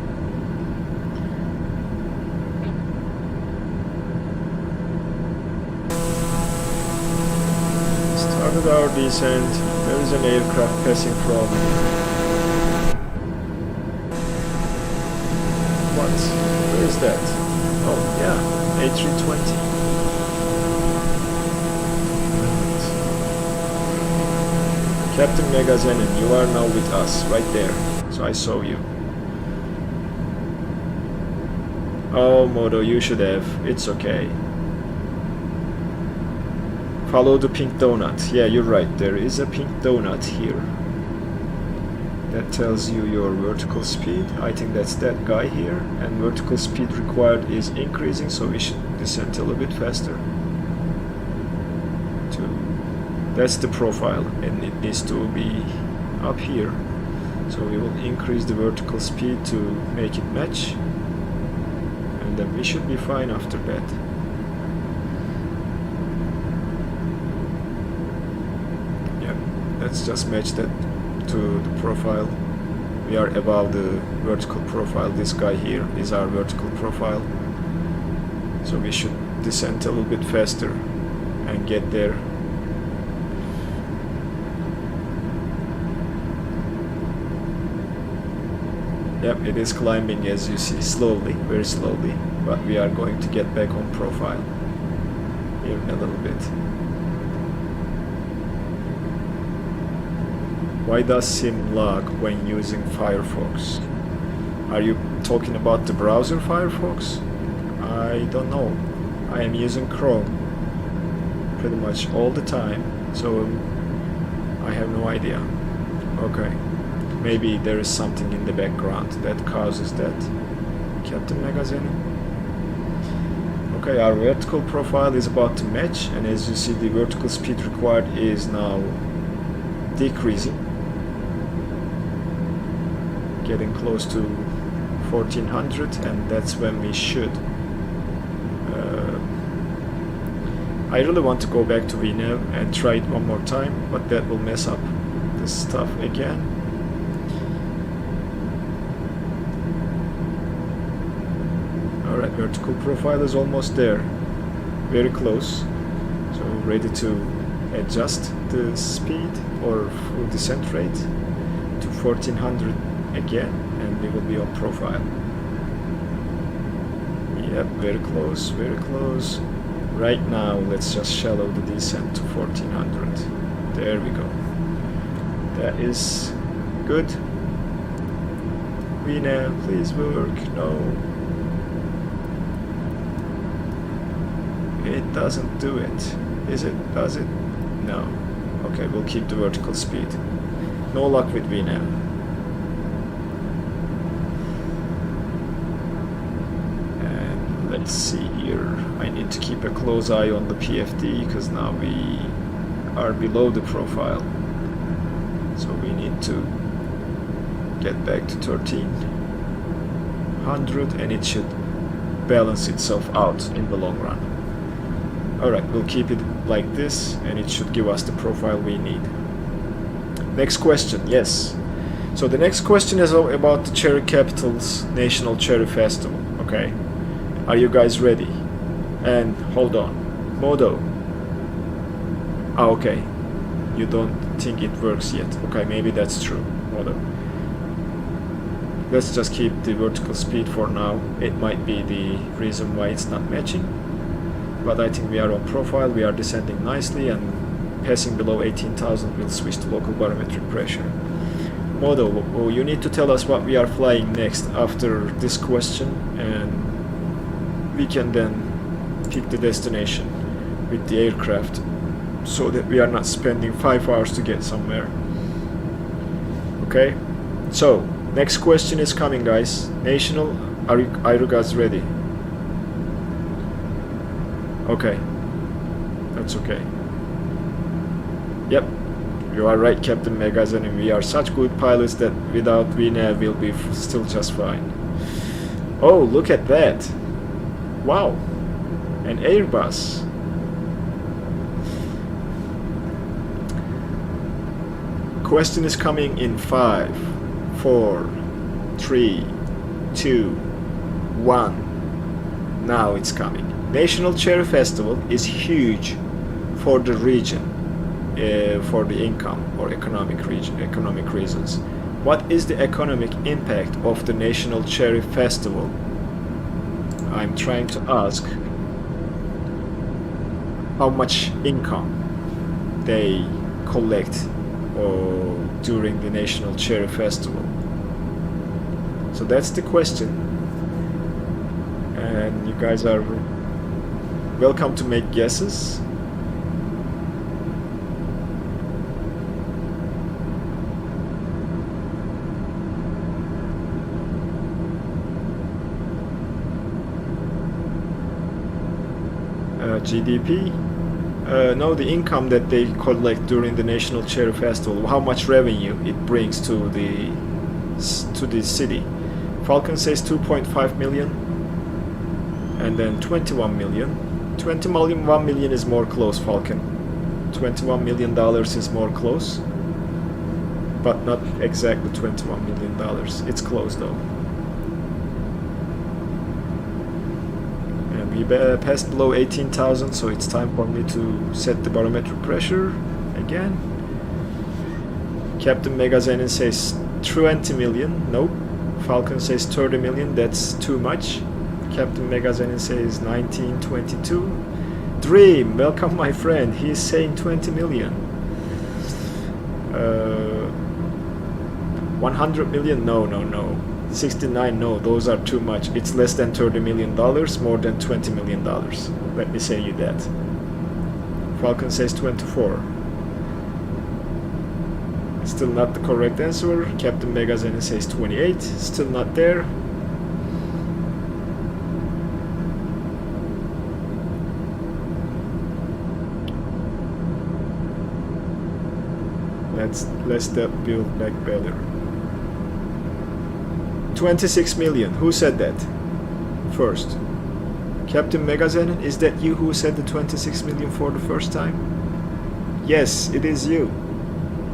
Started our descent. There is an aircraft passing from... What? Where is that? Oh, yeah, A320. Captain Megazenin, you are now with us, right there. So I saw you. Oh, Moto, you should have. It's okay. Follow the pink donut. Yeah, you're right. There is a pink donut here. That tells you your vertical speed. I think that's that guy here. And vertical speed required is increasing, so we should descend a little bit faster. That's the profile, and it needs to be up here. So we will increase the vertical speed to make it match, and then we should be fine after that. Yeah, let's just match that to the profile. We are above the vertical profile. This guy here is our vertical profile. So we should descend a little bit faster and get there. Yep, it is climbing, as you see, slowly, very slowly, but we are going to get back on profile here in a little bit. Why does Sim lag when using Firefox? Are you talking about the browser Firefox? I don't know. I am using Chrome pretty much all the time, so I have no idea. Okay. Maybe there is something in the background that causes that. Captain Magazine. Okay, our vertical profile is about to match, and as you see, the vertical speed required is now decreasing. Getting close to 1400, and that's when we should. I really want to go back to VNAV and try it one more time, but that will mess up this stuff again. Alright, vertical profile is almost there, very close, so ready to adjust the speed or full descent rate to 1400 again, and we will be on profile. Yep, very close, very close. Right now, let's just shallow the descent to 1400. There we go. That is good. VNAV, please work. No. It doesn't do it. Is it? Does it? No. Okay, we'll keep the vertical speed. No luck with VNAV. And let's see here. I need to keep a close eye on the PFD because now we are below the profile. So we need to get back to 1300 and it should balance itself out in the long run. Alright, we'll keep it like this and it should give us the profile we need. Next question, yes. So the next question is about the Cherry Capital's National Cherry Festival. Okay, are you guys ready? And hold on, Modo. Ah, okay, you don't think it works yet. Okay, maybe that's true, Modo. Let's just keep the vertical speed for now. It might be the reason why it's not matching. But I think we are on profile, we are descending nicely, and passing below 18,000 we'll switch to local barometric pressure. Modo, you need to tell us what we are flying next after this question, and we can then pick the destination with the aircraft so that we are not spending 5 hours to get somewhere. Okay, so next question is coming, guys. National, are you guys ready? Okay, that's okay. Yep, you are right, Captain Megazan, and we are such good pilots that without VNAV we'll be still just fine. Oh, look at that! Wow, an Airbus. Question is coming in 5, 4, 3, 2, 1. Now it's coming. National Cherry Festival is huge for the region, for the income or economic reasons. What is the economic impact of the National Cherry Festival? I'm trying to ask how much income they collect during the National Cherry Festival. So that's the question, and you guys are welcome to make guesses. GDP? No, the income that they collect during the National Cherry Festival, how much revenue it brings to the city. Falcon says 2.5 million, and then 21 million. 1 million is more close, Falcon. $21 million is more close, but not exactly $21 million. It's close though. And we passed below 18,000, so it's time for me to set the barometric pressure again. Captain Megazenin says 20 million. Nope. Falcon says 30 million. That's too much. Captain Megazenin says 1922. Dream, welcome my friend. He's saying 20 million. 100 million? No. 69? No, those are too much. It's less than $30 million, more than $20 million. Let me say you that. Falcon says 24. Still not the correct answer. Captain Megazenin says 28. Still not there. Let's build back better. 26 million. Who said that first? Captain Megazenin, is that you who said the 26 million for the first time? Yes, it is you.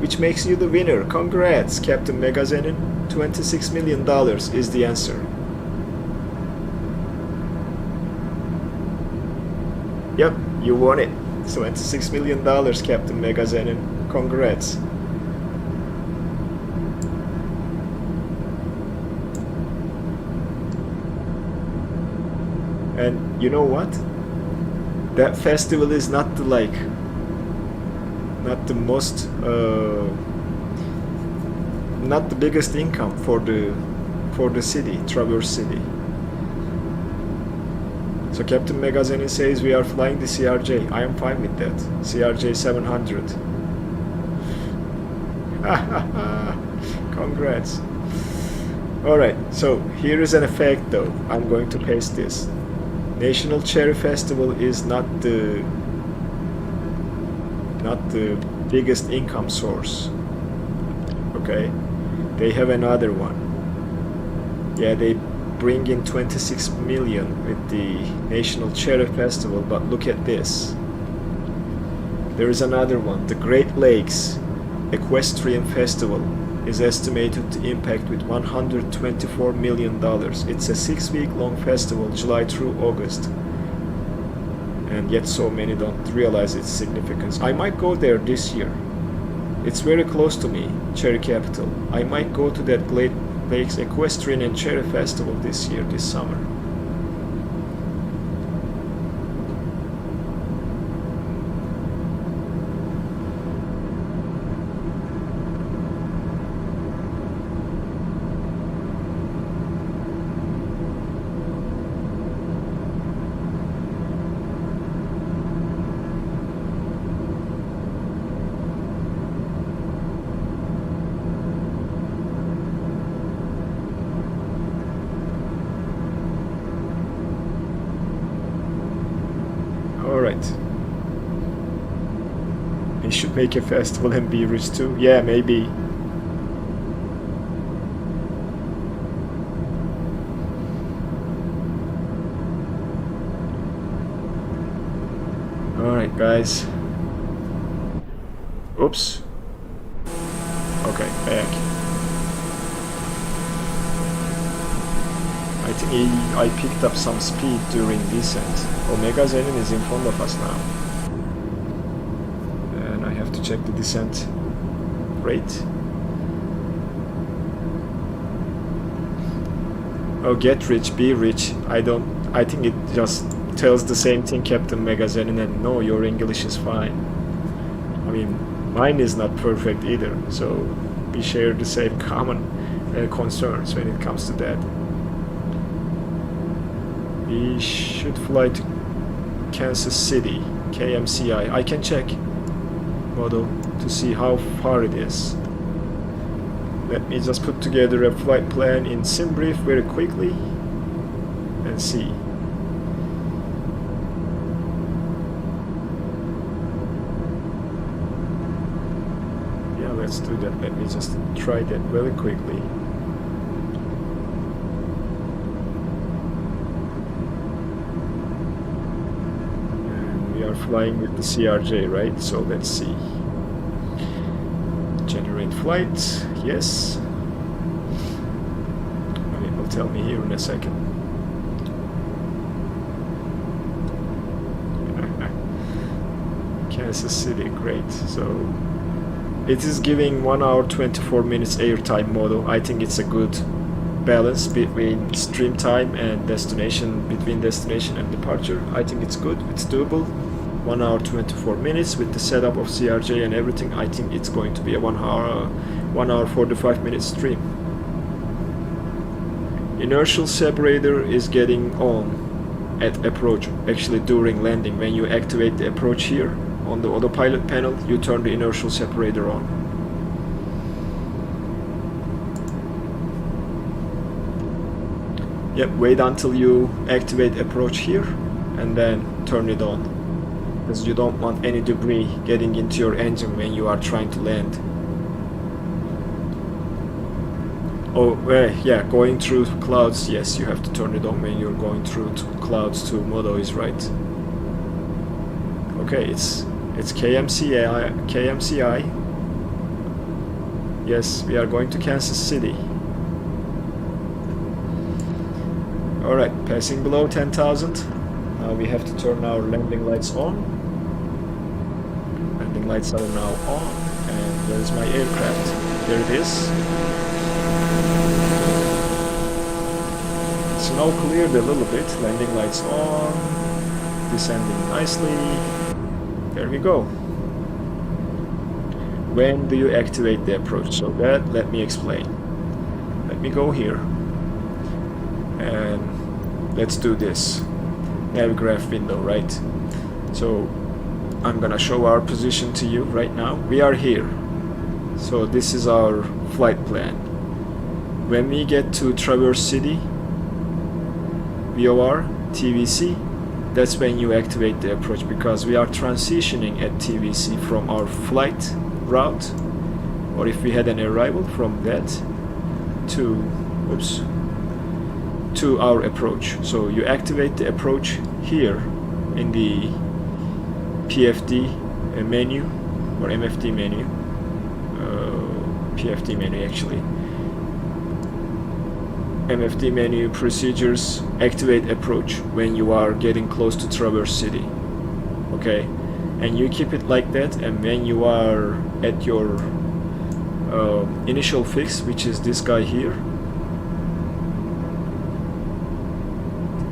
Which makes you the winner. Congrats, Captain Megazenin. $26 million is the answer. Yep, you won it. $26 million, Captain Megazenin. Congrats. And you know what? That festival is not the not the biggest income for the for the city, Traverse City. So Captain Megazenin says we are flying the CRJ. I am fine with that. CRJ 700. Congrats. Alright, so here is an effect though. I'm going to paste this. National Cherry Festival is not the biggest income source. Okay, they have another one. Yeah, they bring in 26 million with the National Cherry Festival, but look at this. There is another one, the Great Lakes Equestrian Festival is estimated to impact with $124 million. It's a 6-week long festival, July through August. And yet so many don't realize its significance. I might go there this year. It's very close to me, Cherry Capital. I might go to that Great Lakes Equestrian and Cherry Festival this year, this summer. Alright. They should make a festival and be rich too. Yeah, maybe. Alright, guys. Oops. Okay, back. I think I picked up some speed during descent. Omega Zenin is in front of us now. And I have to check the descent rate. Oh, get rich, be rich. I think it just tells the same thing, Captain Mega Zenin, and no, your English is fine. I mean, mine is not perfect either, so we share the same common concerns when it comes to that. We should fly to Kansas City, KMCI. I can check model to see how far it is. Let me just put together a flight plan in SimBrief very quickly and see. Yeah, let's do that. Let me just try that very quickly. Flying with the CRJ, right? So let's see. Generate flight, yes. And it will tell me here in a second. Kansas City, great. So it is giving 1 hour 24 minutes airtime model. I think it's a good balance between stream time and destination, between destination and departure. I think it's good, it's doable. 1 hour 24 minutes with the setup of CRJ and everything. I think it's going to be a 1 hour 45 minute stream. Inertial separator is getting on at approach, actually during landing. When you activate the approach here on the autopilot panel, you turn the inertial separator on. Yep, wait until you activate approach here and then turn it on, because you don't want any debris getting into your engine when you are trying to land. Oh, yeah, going through clouds, yes, you have to turn it on when you're going through clouds too. Modo is right. Okay, it's KMCI. Yes, we are going to Kansas City. Alright, passing below 10,000. Now we have to turn our landing lights on. Landing lights are now on. And where is my aircraft? There it is. Snow cleared a little bit. Landing lights on. Descending nicely. There we go. When do you activate the approach? So that, let me explain. Let me go here. and let's do this. Nav graph window, right? So I'm gonna show our position to you right now. We are here. So this is our flight plan. When we get to Traverse City, VOR, TVC, that's when you activate the approach, because we are transitioning at TVC from our flight route, or if we had an arrival from that to our approach. So you activate the approach here in the PFD menu or MFD menu, PFD menu actually. MFD menu, procedures, activate approach when you are getting close to Traverse City. Okay, and you keep it like that, and when you are at your initial fix, which is this guy here,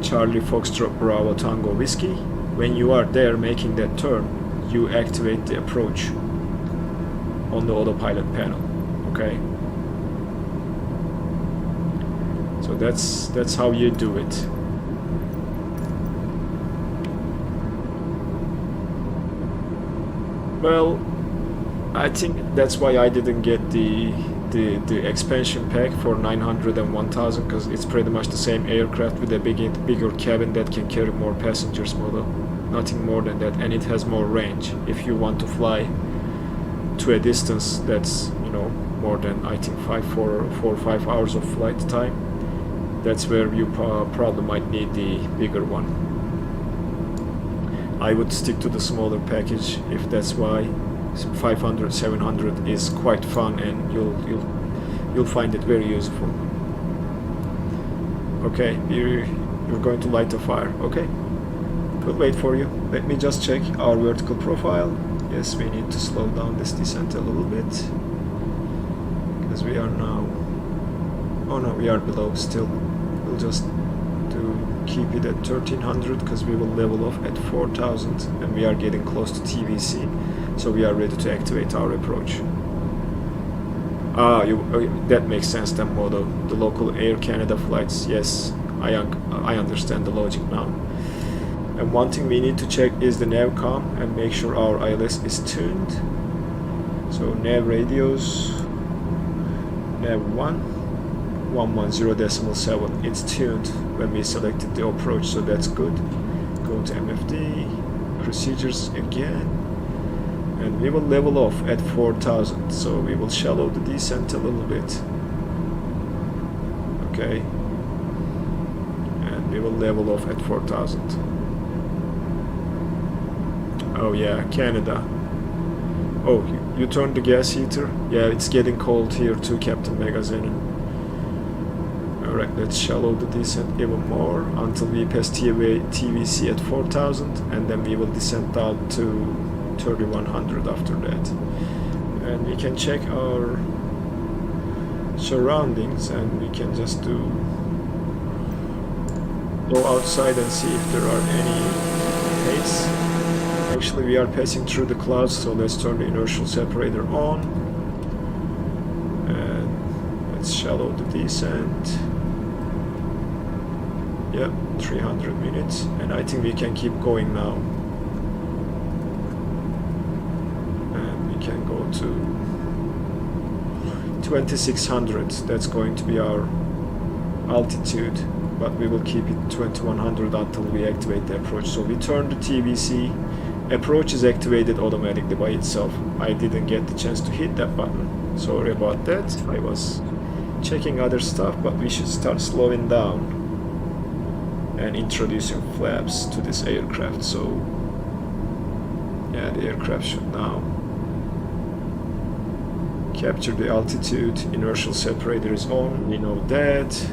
Charlie Foxtrot Bravo Tango Whiskey, when you are there making that turn, you activate the approach on the autopilot panel. Okay, so that's how you do it. Well, I think that's why I didn't get the expansion pack for 900 and 1000, because it's pretty much the same aircraft with a bigger cabin that can carry more passengers model, nothing more than that, and it has more range. If you want to fly to a distance that's, you know, more than, I think, 4 or 5 hours of flight time, that's where you probably might need the bigger one. I would stick to the smaller package if that's why. 500, 700 is quite fun, and you'll find it very useful. Okay, you're going to light a fire. Okay, we'll wait for you. Let me just check our vertical profile. Yes, we need to slow down this descent a little bit, because we are now, oh no, we are below still. We'll just keep it at 1300, because we will level off at 4000, and we are getting close to TVC, so we are ready to activate our approach. That makes sense then, Modo. The local Air Canada flights, yes, I understand the logic now. And one thing we need to check is the navcom and make sure our ILS is tuned. So nav radios, nav 110.7, it's tuned when we selected the approach, so that's good. Go to MFD, procedures again, and we will level off at 4000, so we will shallow the descent a little bit. Okay, and we will level off at 4000. Oh yeah, Canada. Oh, you turned the gas heater? Yeah, it's getting cold here too, Captain Magazenon. Alright, let's shallow the descent even more until we pass TVC at 4000, and then we will descend down to 3100 after that. And we can check our surroundings, and we can just go outside and see if there are any haze. Actually, we are passing through the clouds, so let's turn the inertial separator on. And let's shallow the descent. Yep, 300 minutes, and I think we can keep going now. And we can go to 2600, that's going to be our altitude, but we will keep it 2100 until we activate the approach. So we turn the TVC, approach is activated automatically by itself. I didn't get the chance to hit that button, sorry about that. I was checking other stuff, but we should start slowing down and introducing flaps to this aircraft. So yeah, the aircraft should now capture the altitude. Inertial separator is on, we know that.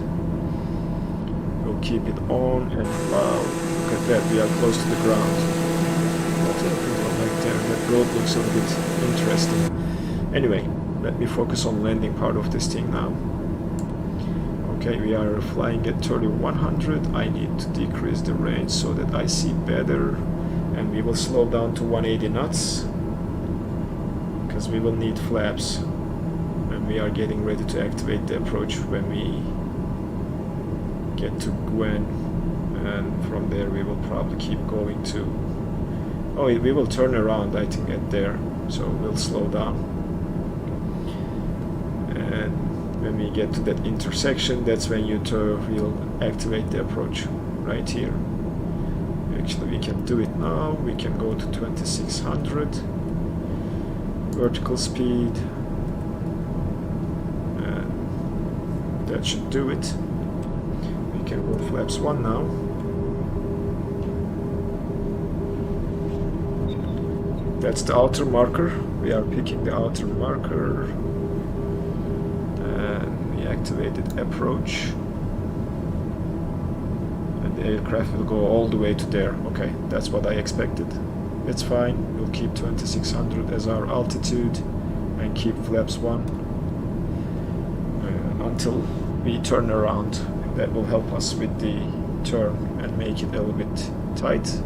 We'll keep it on, and wow, look at that, we are close to the ground. Like that road looks a little bit interesting. Anyway, let me focus on landing part of this thing now. Okay, we are flying at 3100. I need to decrease the range so that I see better, and we will slow down to 180 knots because we will need flaps, and we are getting ready to activate the approach when we get to Gwen, and from there we will probably keep going to, oh, we will turn around I think at there, so we'll slow down, and when we get to that intersection, that's when you will activate the approach right here. Actually we can do it now. We can go to 2600 vertical speed, and that should do it. We can go flaps 1 now. That's the outer marker. We are picking the outer marker, and we activated approach, and the aircraft will go all the way to there. Okay, that's what I expected. It's fine. We'll keep 2600 as our altitude and keep flaps 1 until we turn around. That will help us with the turn and make it a little bit tight.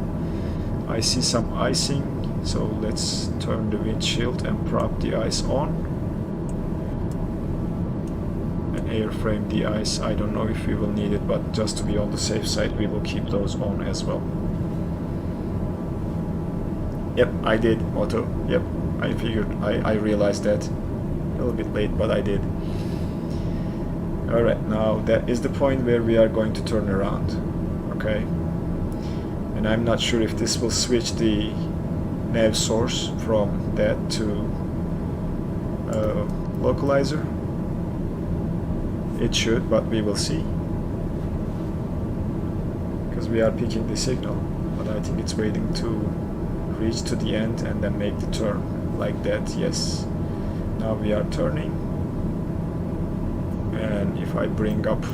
I see some icing, so let's turn the windshield and prop the ice on and airframe the ice. I don't know if we will need it, but just to be on the safe side, we will keep those on as well. Yep, I did auto. Yep, I figured, I realized that a little bit late, but I did. Alright, now that is the point where we are going to turn around. Okay, and I'm not sure if this will switch the nav source from that to localizer. It should, but we will see, because we are picking the signal, but I think it's waiting to reach to the end and then make the turn like that. Yes, now we are turning, and if I bring up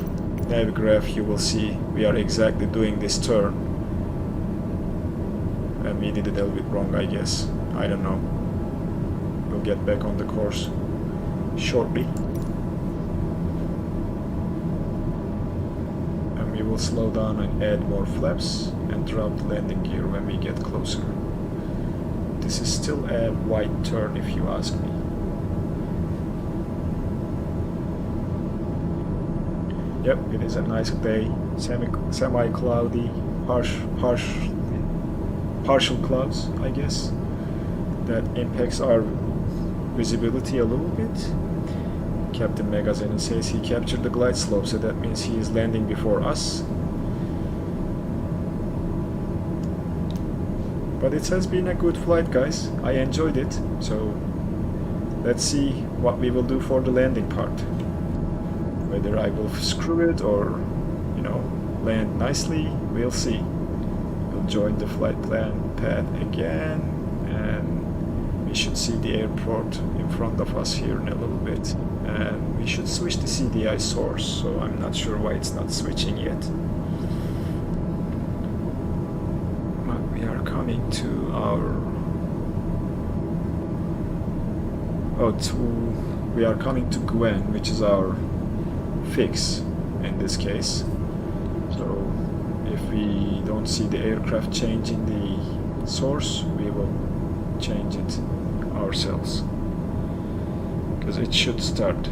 nav graph, you will see we are exactly doing this turn, and we did it a little bit wrong, I guess. I don't know. We'll get back on the course shortly, and we will slow down and add more flaps and drop the landing gear when we get closer. This is still a wide turn if you ask me. Yep, it is a nice day, semi-cloudy, partial clouds, I guess. That impacts our visibility a little bit. Captain Magazine says he captured the glide slope, so that means he is landing before us. But it has been a good flight, guys. I enjoyed it. So let's see what we will do for the landing part. Whether I will screw it or, you know, land nicely, we'll see. We'll join the flight plan pad again, and we should see the airport in front of us here in a little bit. And we should switch the CDI source, so I'm not sure why it's not switching yet. We are coming to our we are coming to Gwen, which is our fix in this case. So if we don't see the aircraft changing the source, we will change it ourselves, because it should start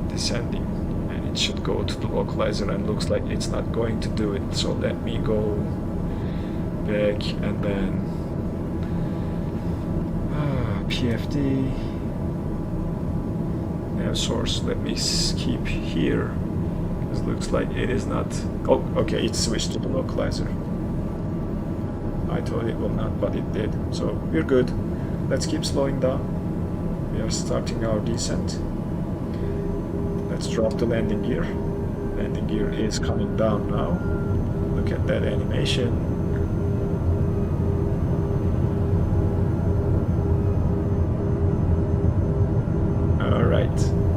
descending and it should go to the localizer, and looks like it's not going to do it. So let me go back and then PFD nav source. Let me keep here, because it looks like it is not. Oh, okay, it switched to the localizer. I thought it will not, but it did. So we're good. Let's keep slowing down. We are starting our descent. Let's drop the landing gear. Landing gear is coming down now. Look at that animation.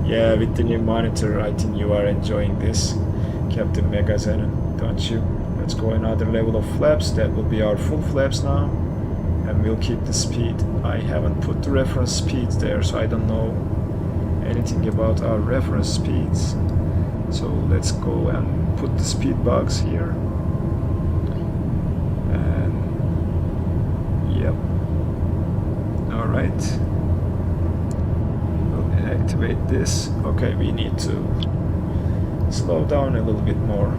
Yeah, with the new monitor, I think you are enjoying this, Captain Megazenen, don't you? Let's go another level of flaps. That will be our full flaps now, and we'll keep the speed. I haven't put the reference speeds there, so I don't know anything about our reference speeds. So let's go and put the speed box here. And yep. All right. Activate this. Okay, we need to Slow down a little bit more.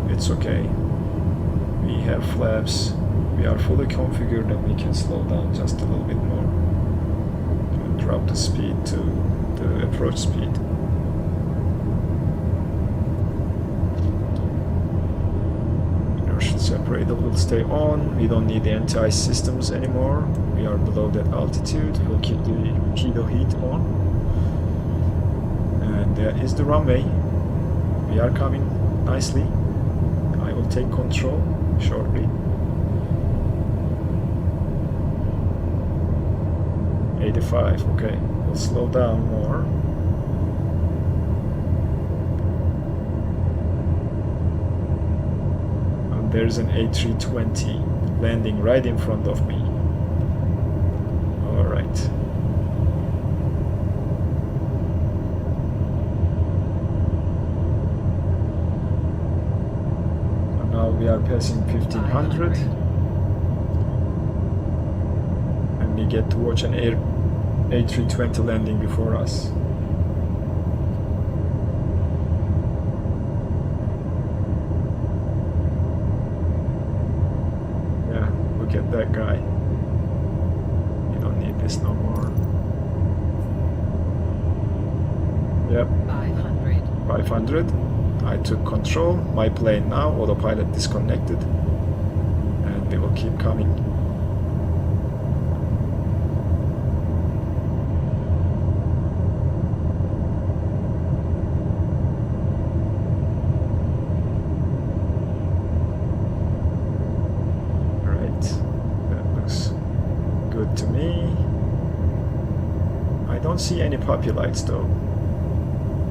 It's okay. We have flaps. We are fully configured and we can slow down just a little bit more. And drop the speed to the approach speed. Inertial separator will stay on. We don't need the anti-ice systems anymore. We are below that altitude. We'll keep the pitot heat on. And there is the runway. We are coming nicely. I will take control shortly. 85, okay. We'll slow down more. And there's an A320 landing right in front of me. Alright. We are passing 1500 and we get to watch an A320 landing before us. Yeah, look at that guy. You don't need this no more. Yep. 500. I took control, my plane now, autopilot disconnected, and we will keep coming. Alright, that looks good to me. I don't see any puppy lights though.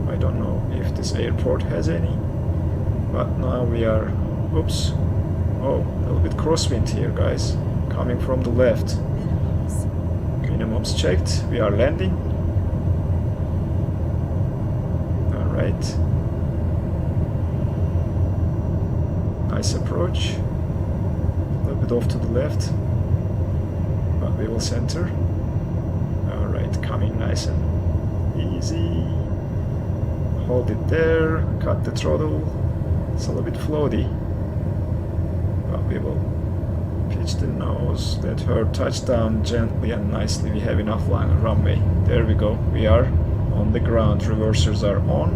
I don't know if this airport has any, but now we are, oops, oh, a little bit crosswind here guys, coming from the left. Minimums checked, we are landing. Alright. Nice approach, a little bit off to the left, but we will center. Alright, coming nice and easy. Hold it there, cut the throttle. It's a little bit floaty, but we will pitch the nose, let her touch down gently and nicely. We have enough line and runway. There we go, we are on the ground, reversers are on.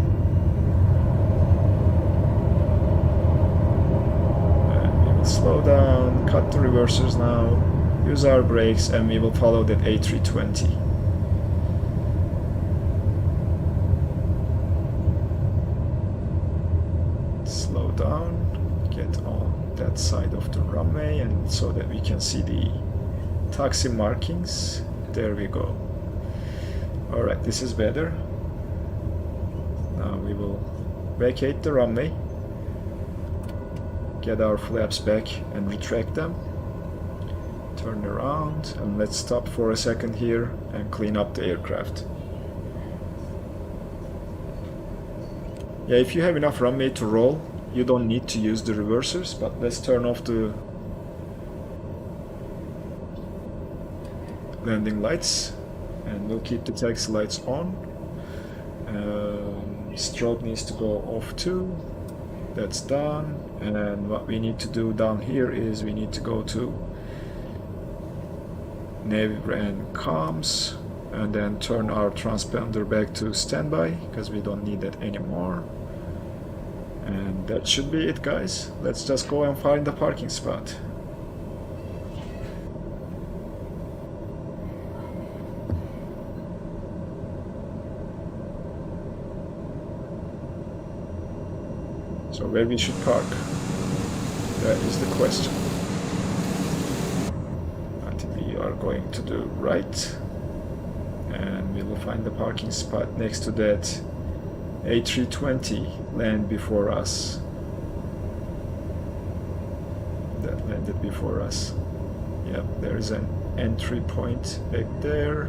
And we will slow down, cut the reversers now, use our brakes, and we will follow that A320. Down, get on that side of the runway, and so that we can see the taxi markings. There we go. Alright, this is better. Now we will vacate the runway, get our flaps back and retract them, turn around, and let's stop for a second here and clean up the aircraft. Yeah, if you have enough runway to roll, you don't need to use the reversers, but let's turn off the landing lights and we'll keep the taxi lights on. Strobe needs to go off too. That's done. And what we need to do down here is we need to go to nav and comms and then turn our transponder back to standby because we don't need that anymore. And that should be it, guys. Let's just go and find the parking spot. So where we should park? That is the question. I think we are going to do right. And we will find the parking spot next to that A320 land before us. That landed before us. Yep, there is an entry point back there,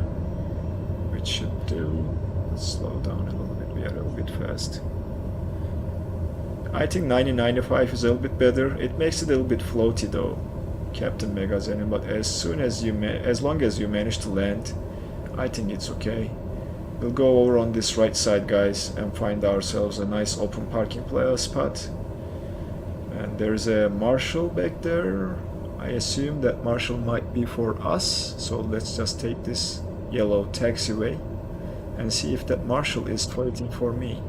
which should do. Let's slow down a little bit, we are a little bit fast. I think 9095 is a little bit better. It makes it a little bit floaty though, Captain Megazen, but as long as you manage to land, I think it's okay. We'll go over on this right side, guys, and find ourselves a nice open parking spot. And there's a marshal back there. I assume that marshal might be for us, so let's just take this yellow taxiway and see if that marshal is waiting for me.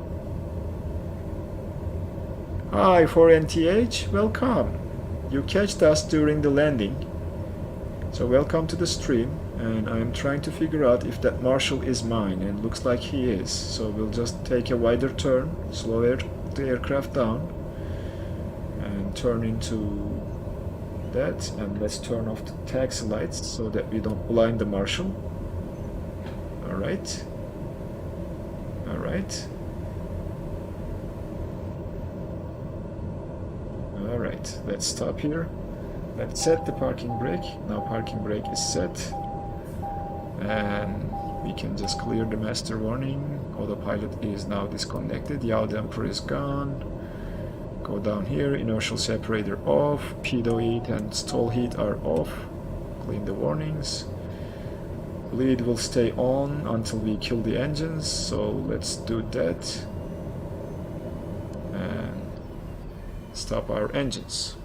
Hi, 4NTH, welcome. You catched us during the landing, so welcome to the stream. And I'm trying to figure out if that marshal is mine, and looks like he is. So we'll just take a wider turn, slow the aircraft down, and turn into that. And let's turn off the taxi lights so that we don't blind the marshal. Alright. Alright. Alright, let's stop here. Let's set the parking brake. Now parking brake is set. And we can just clear the master warning. Autopilot is now disconnected. Yaw damper is gone. Go down here. Inertial separator off. Pitot heat and stall heat are off. Clean the warnings. Bleed will stay on until we kill the engines. So let's do that. And stop our engines.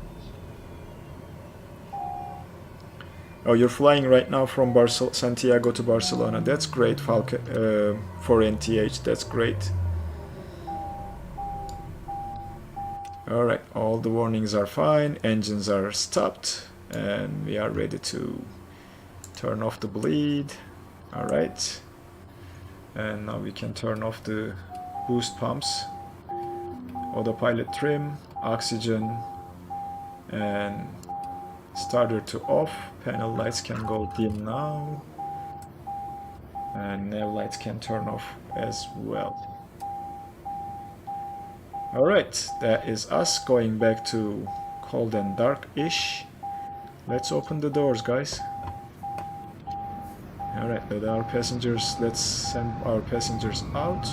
Oh, you're flying right now from Santiago to Barcelona. That's great, Falcon, for NTH. That's great. Alright, all the warnings are fine. Engines are stopped. And we are ready to turn off the bleed. Alright. And now we can turn off the boost pumps. Autopilot trim, oxygen, and starter to off. Panel lights can go dim now, and nav lights can turn off as well. Alright, that is us going back to cold and dark-ish. Let's open the doors, guys. Alright, let's send our passengers out.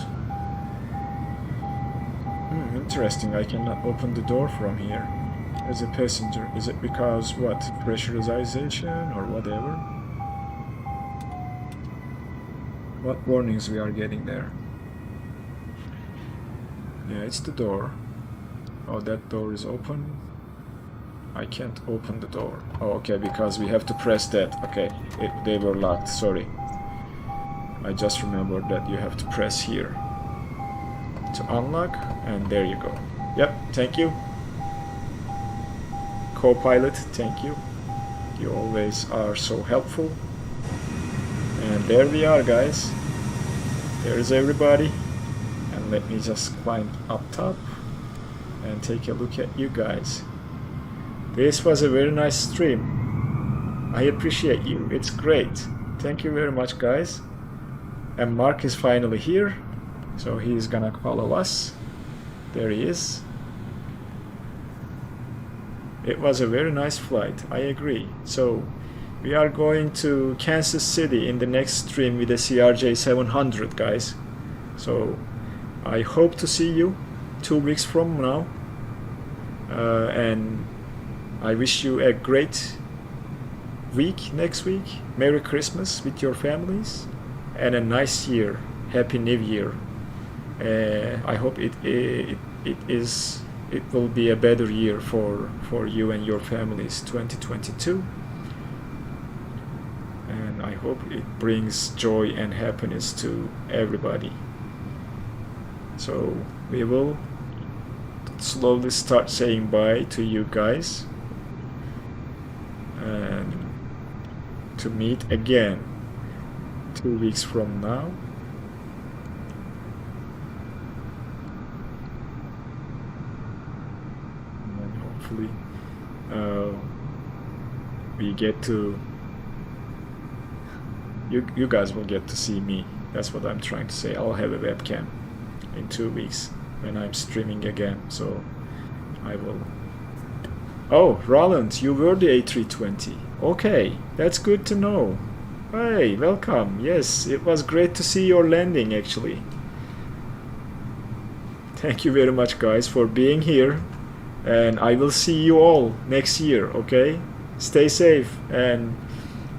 Interesting, I cannot open the door from here as a passenger. Is it because what? Pressurization or whatever? What warnings we are getting there? Yeah, it's the door. Oh, that door is open. I can't open the door. Oh, okay, because we have to press that. Okay, they were locked, sorry. I just remembered that you have to press here to unlock, and there you go. Yep, thank you. Co-pilot, thank you. You always are so helpful. And there we are, guys. There's everybody. And let me just climb up top and take a look at you guys. This was a very nice stream. I appreciate you. It's great. Thank you very much, guys. And Mark is finally here, so he's gonna follow us. There he is. It was a very nice flight, I agree. So we are going to Kansas City in the next stream with the CRJ 700, guys. So I hope to see you 2 weeks from now. And I wish you a great week next week. Merry Christmas with your families and a nice year. Happy New Year. I hope it will be a better year for you and your families, 2022. And I hope it brings joy and happiness to everybody. So we will slowly start saying bye to you guys, and to meet again 2 weeks from now. And hopefully we get to, you guys will get to see me. That's what I'm trying to say. I'll have a webcam in 2 weeks when I'm streaming again, so I will. Oh, Roland, you were the A320. Okay, that's good to know. Hey, welcome. Yes, it was great to see your landing, actually. Thank you very much, guys, for being here, and I will see you all next year, okay? Stay safe, and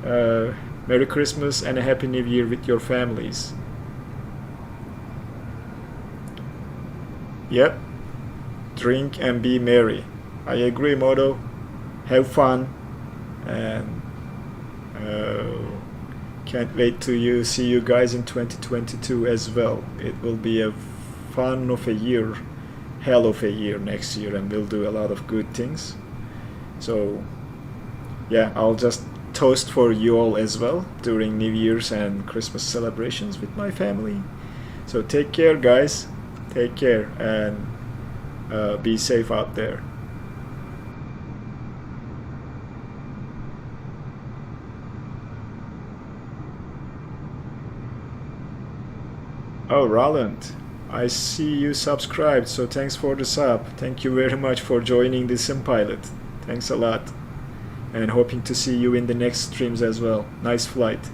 Merry Christmas and a Happy New Year with your families. Yep. Drink and be merry. I agree, Moto. Have fun. And can't wait to see you guys in 2022 as well. It will be a fun of a year, hell of a year next year, and we'll do a lot of good things. So yeah, I'll just toast for you all as well during New Year's and Christmas celebrations with my family. So take care, guys. Take care, and be safe out there. Oh, Roland, I see you subscribed, so thanks for the sub. Thank you very much for joining the SimPilot. Thanks a lot. And hoping to see you in the next streams as well. Nice flight.